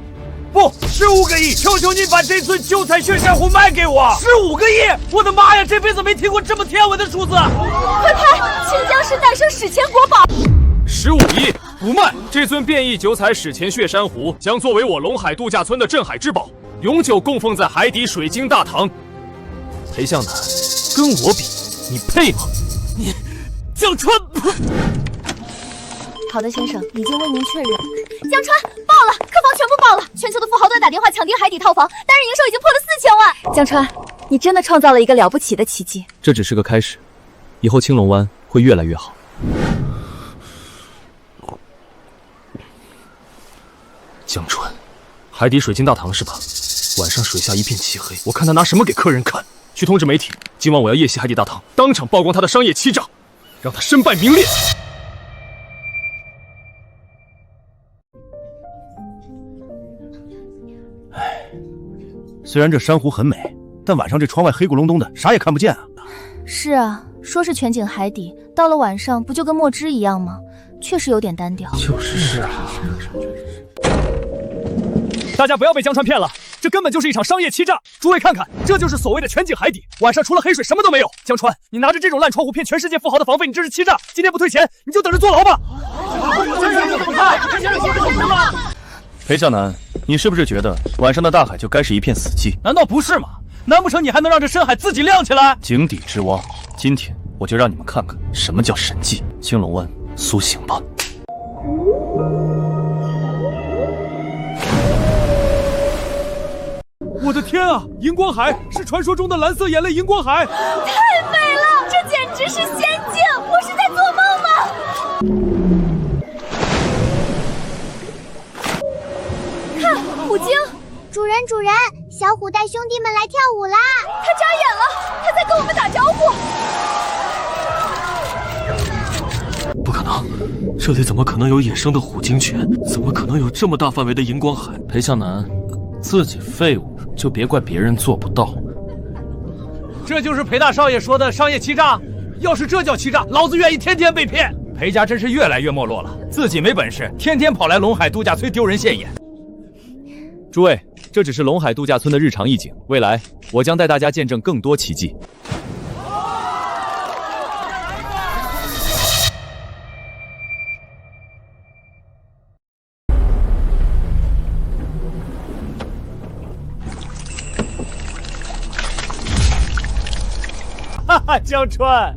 不，15个亿！求求你把这尊九彩血珊瑚卖给我！15个亿！我的妈呀，这辈子没听过这么天文的数字！快拍！请将是诞生史前国宝！15亿不卖！这尊变异九彩史前血珊瑚将作为我龙海度假村的镇海之宝，永久供奉在海底水晶大堂。裴向南，跟我比，你配吗？你江川！好的，先生，已经为您确认。江川爆了，客房全部爆了，全球的富豪都打电话抢订海底套房，单日营收已经破了4000万。江川，你真的创造了一个了不起的奇迹。这只是个开始，以后青龙湾会越来越好。江川，海底水晶大堂是吧？晚上水下一片漆黑，我看他拿什么给客人看。去通知媒体，今晚我要夜袭海底大堂，当场曝光他的商业欺诈，让他身败名裂。虽然这珊瑚很美，但晚上这窗外黑咕隆咚的，啥也看不见啊。是啊，说是全景海底，到了晚上不就跟墨汁一样吗？确实有点单调。就是啊。大家不要被江川骗了，这根本就是一场商业欺诈。诸位看看，这就是所谓的全景海底，晚上除了黑水什么都没有。江川，你拿着这种烂窗户骗全世界富豪的房费，你这是欺诈！今天不退钱，你就等着坐牢吧。裴向南，你是不是觉得晚上的大海就该是一片死寂？难道不是吗？难不成你还能让这深海自己亮起来？井底之蛙，今天我就让你们看看什么叫神迹。青龙湾，苏醒吧！我的天啊，荧光海是传说中的蓝色眼泪荧光海，太美了，这简直是仙境！我是在做梦吗？看虎鲸，主人，小虎带兄弟们来跳舞啦！他眨眼了，他在跟我们打招呼。不可能，这里怎么可能有野生的虎鲸群？怎么可能有这么大范围的荧光海？裴向南，自己废物就别怪别人做不到。这就是裴大少爷说的商业欺诈。要是这叫欺诈，老子愿意天天被骗。裴家真是越来越没落了，自己没本事，天天跑来龙海度假村丢人现眼。诸位，这只是龙海度假村的日常一景，未来我将带大家见证更多奇迹。哈哈，江川，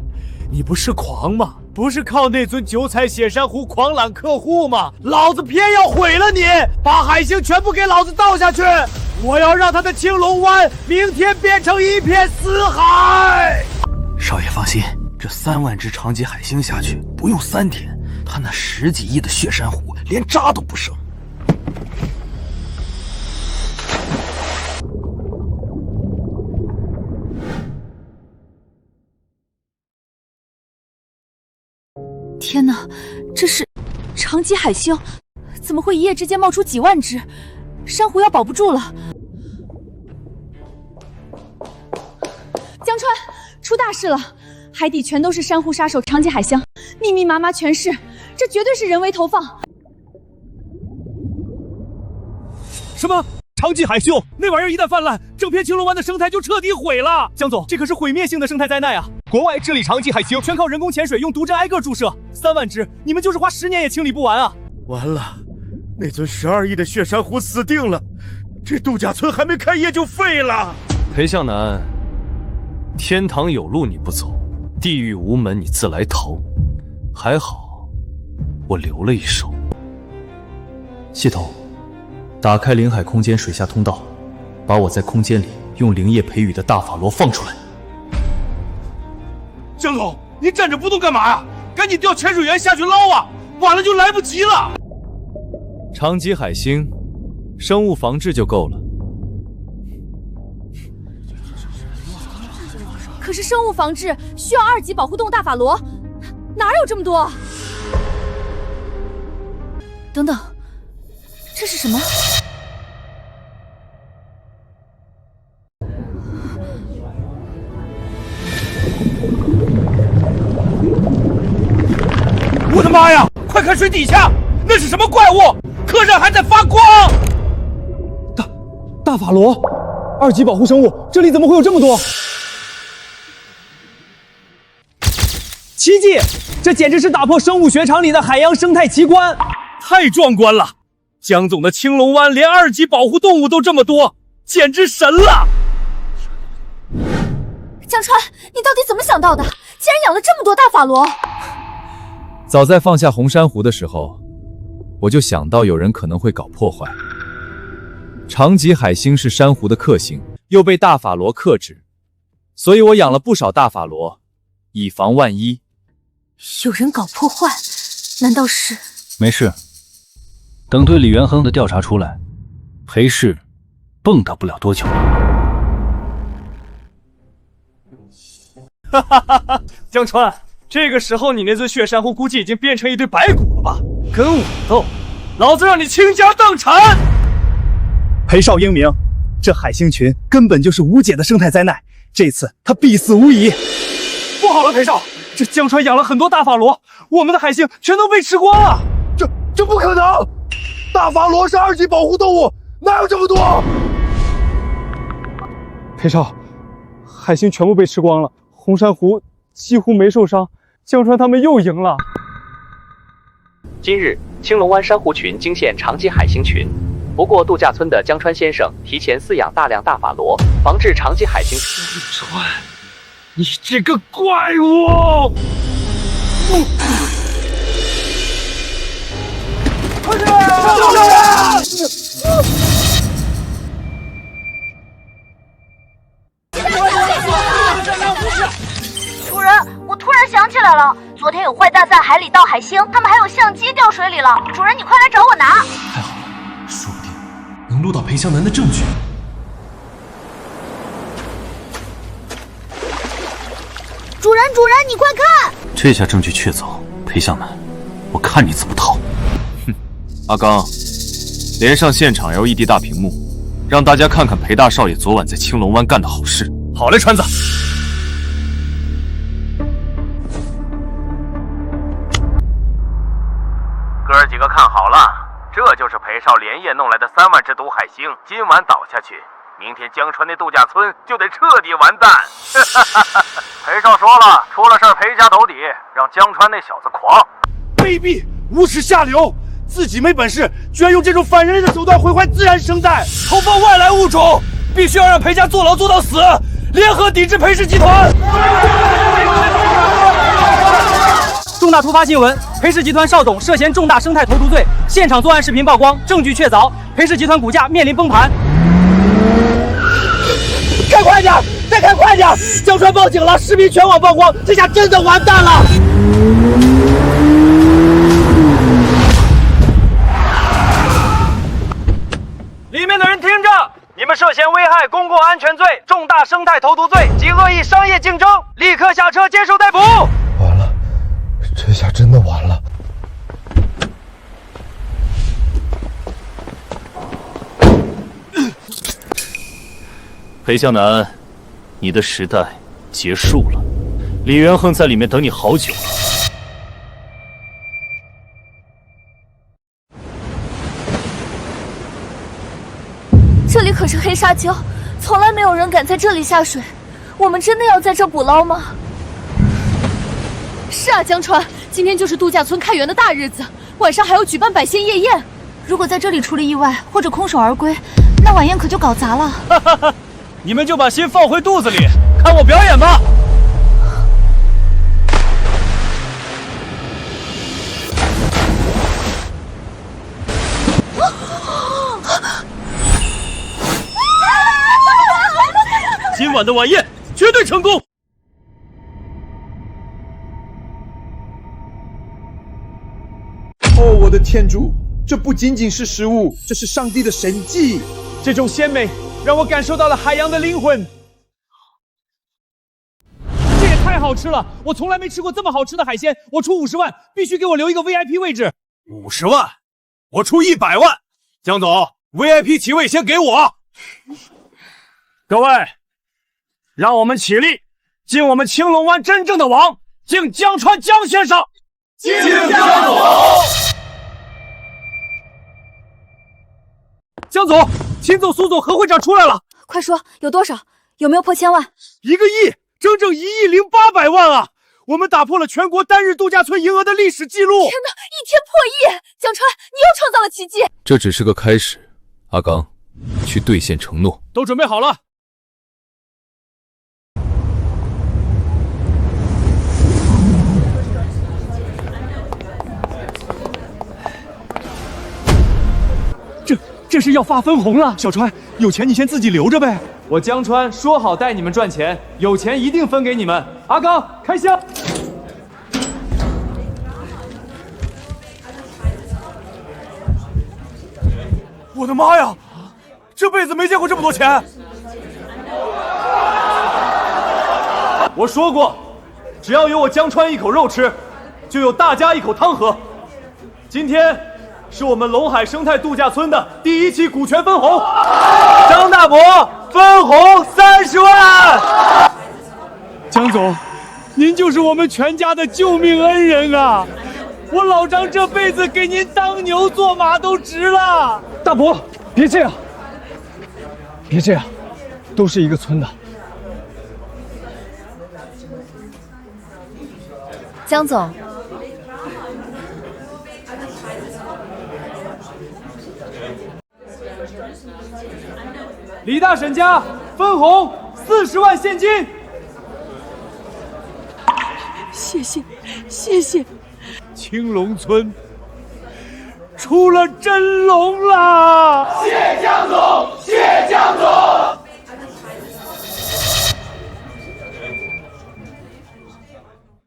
你不是狂吗？不是靠那尊九彩血珊瑚狂揽客户吗？老子偏要毁了你，把海星全部给老子倒下去！我要让他的青龙湾明天变成一片死海！少爷放心，这3万只长脊海星下去，不用3天，他那10几亿的血珊瑚连渣都不剩。天哪，这是长脊海星，怎么会一夜之间冒出几万只？珊瑚要保不住了。江川，出大事了！海底全都是珊瑚杀手长脊海星，密密麻麻全是，这绝对是人为投放。什么？长脊海星那玩意儿一旦泛滥，整片青龙湾的生态就彻底毁了。江总，这可是毁灭性的生态灾难啊！国外治理长脊海星全靠人工潜水，用毒针挨个注射，3万只，你们就是花10年也清理不完啊！完了，那尊12亿的血珊瑚死定了，这度假村还没开业就废了。裴向南，天堂有路你不走，地狱无门你自来逃，还好我留了一手。系统，打开灵海空间水下通道，把我在空间里用灵液培育的大法罗放出来。江总，你站着不动干嘛呀？赶紧调潜水员下去捞啊！晚了就来不及了。长脊海星生物防治就够了。可是生物防治需要2级保护动物大法罗，哪有这么多？等等，这是什么？我的妈呀！快看水底下，那是什么怪物？客栈还在发光！大法罗，2级保护生物，这里怎么会有这么多？奇迹！这简直是打破生物学常理的海洋生态奇观，太壮观了！江总的青龙湾连2级保护动物都这么多，简直神了！江川，你到底怎么想到的？竟然养了这么多大法罗！早在放下红珊瑚的时候，我就想到有人可能会搞破坏。长脊海星是珊瑚的克星，又被大法罗克制，所以我养了不少大法罗，以防万一。有人搞破坏？难道是？没事，等对李元亨的调查出来，裴氏蹦跶不了多久。哈哈哈哈！江川，这个时候你那尊血珊瑚估计已经变成一堆白骨了吧？跟我斗，老子让你倾家荡产！裴少英明，这海星群根本就是无解的生态灾难，这次他必死无疑。不好了，裴少，这江川养了很多大法罗，我们的海星全都被吃光了。这不可能！大法罗是2级保护动物，哪有这么多？裴少，海星全部被吃光了，红珊瑚几乎没受伤，江川他们又赢了。今日青龙湾珊瑚群惊现长脊海星群，不过度假村的江川先生提前饲养大量大法罗，防治长脊海星。江川，你这个怪物！快点！救人！主人，我突然想起来了，昨天有坏蛋在海里盗海星，他们还有相机掉水里了。主人，你快来找我拿！太好了，说不定能录到裴湘南的证据。主人，你快看！这下证据确凿，裴湘南，我看你怎么逃！哼，阿刚，连上现场 LED 大屏幕，让大家看看裴大少爷昨晚在青龙湾干的好事。好嘞，川子。哥儿几个看好了，这就是裴少连夜弄来的3万只毒海星，今晚倒下去，明天江川那度假村就得彻底完蛋。裴少说了，出了事儿赔家兜底，让江川那小子狂。卑鄙，无耻下流，自己没本事，居然用这种反人类的手段毁坏自然生态，投放外来物种，必须要让裴家坐牢坐到死，联合抵制裴氏集团。重大突发新闻：裴氏集团邵董涉嫌重大生态投毒罪，现场作案视频曝光，证据确凿，裴氏集团股价面临崩盘。开快点，再开快点！江川报警了，视频全网曝光，这下真的完蛋了。里面的人听着，你们涉嫌危害公共安全罪、重大生态投毒罪及恶意商业竞争，立刻下车接受逮捕。完了，这下真的完了。裴湘南，你的时代结束了。李元亨在里面等你好久了。这里可是黑沙礁，从来没有人敢在这里下水。我们真的要在这捕捞吗？是啊，江川，今天就是度假村开园的大日子，晚上还要举办百仙夜宴。如果在这里出了意外或者空手而归，那晚宴可就搞砸了。哈哈哈！你们就把心放回肚子里，看我表演吧！今晚的晚宴绝对成功！哦，我的天珠，这不仅仅是食物，这是上帝的神迹。这种鲜美让我感受到了海洋的灵魂。这也太好吃了！我从来没吃过这么好吃的海鲜。我出50万，必须给我留一个 VIP 位置。50万，我出100万。江总 ，VIP 席位先给我。各位，让我们起立，敬我们青龙湾真正的王，敬江川江先生。敬江总。江总，秦总、苏总、何会长出来了，快说有多少？有没有破1000万？1个亿，整整1亿0800万啊！我们打破了全国单日度假村营额的历史记录。天哪，1天破亿！江川，你又创造了奇迹。这只是个开始，阿刚，去兑现承诺。都准备好了。这是要发分红了，小川，有钱你先自己留着呗。我江川说好带你们赚钱，有钱一定分给你们。阿刚，开箱。我的妈呀，这辈子没见过这么多钱！我说过，只要有我江川一口肉吃，就有大家一口汤喝。今天是我们龙海生态度假村的第1期股权分红，张大伯分红30万。江总，您就是我们全家的救命恩人啊！我老张这辈子给您当牛做马都值了。大伯，别这样，别这样，都是一个村的。江总。李大婶家分红40万现金。谢谢，谢谢。青龙村出了真龙啦！谢江总，谢江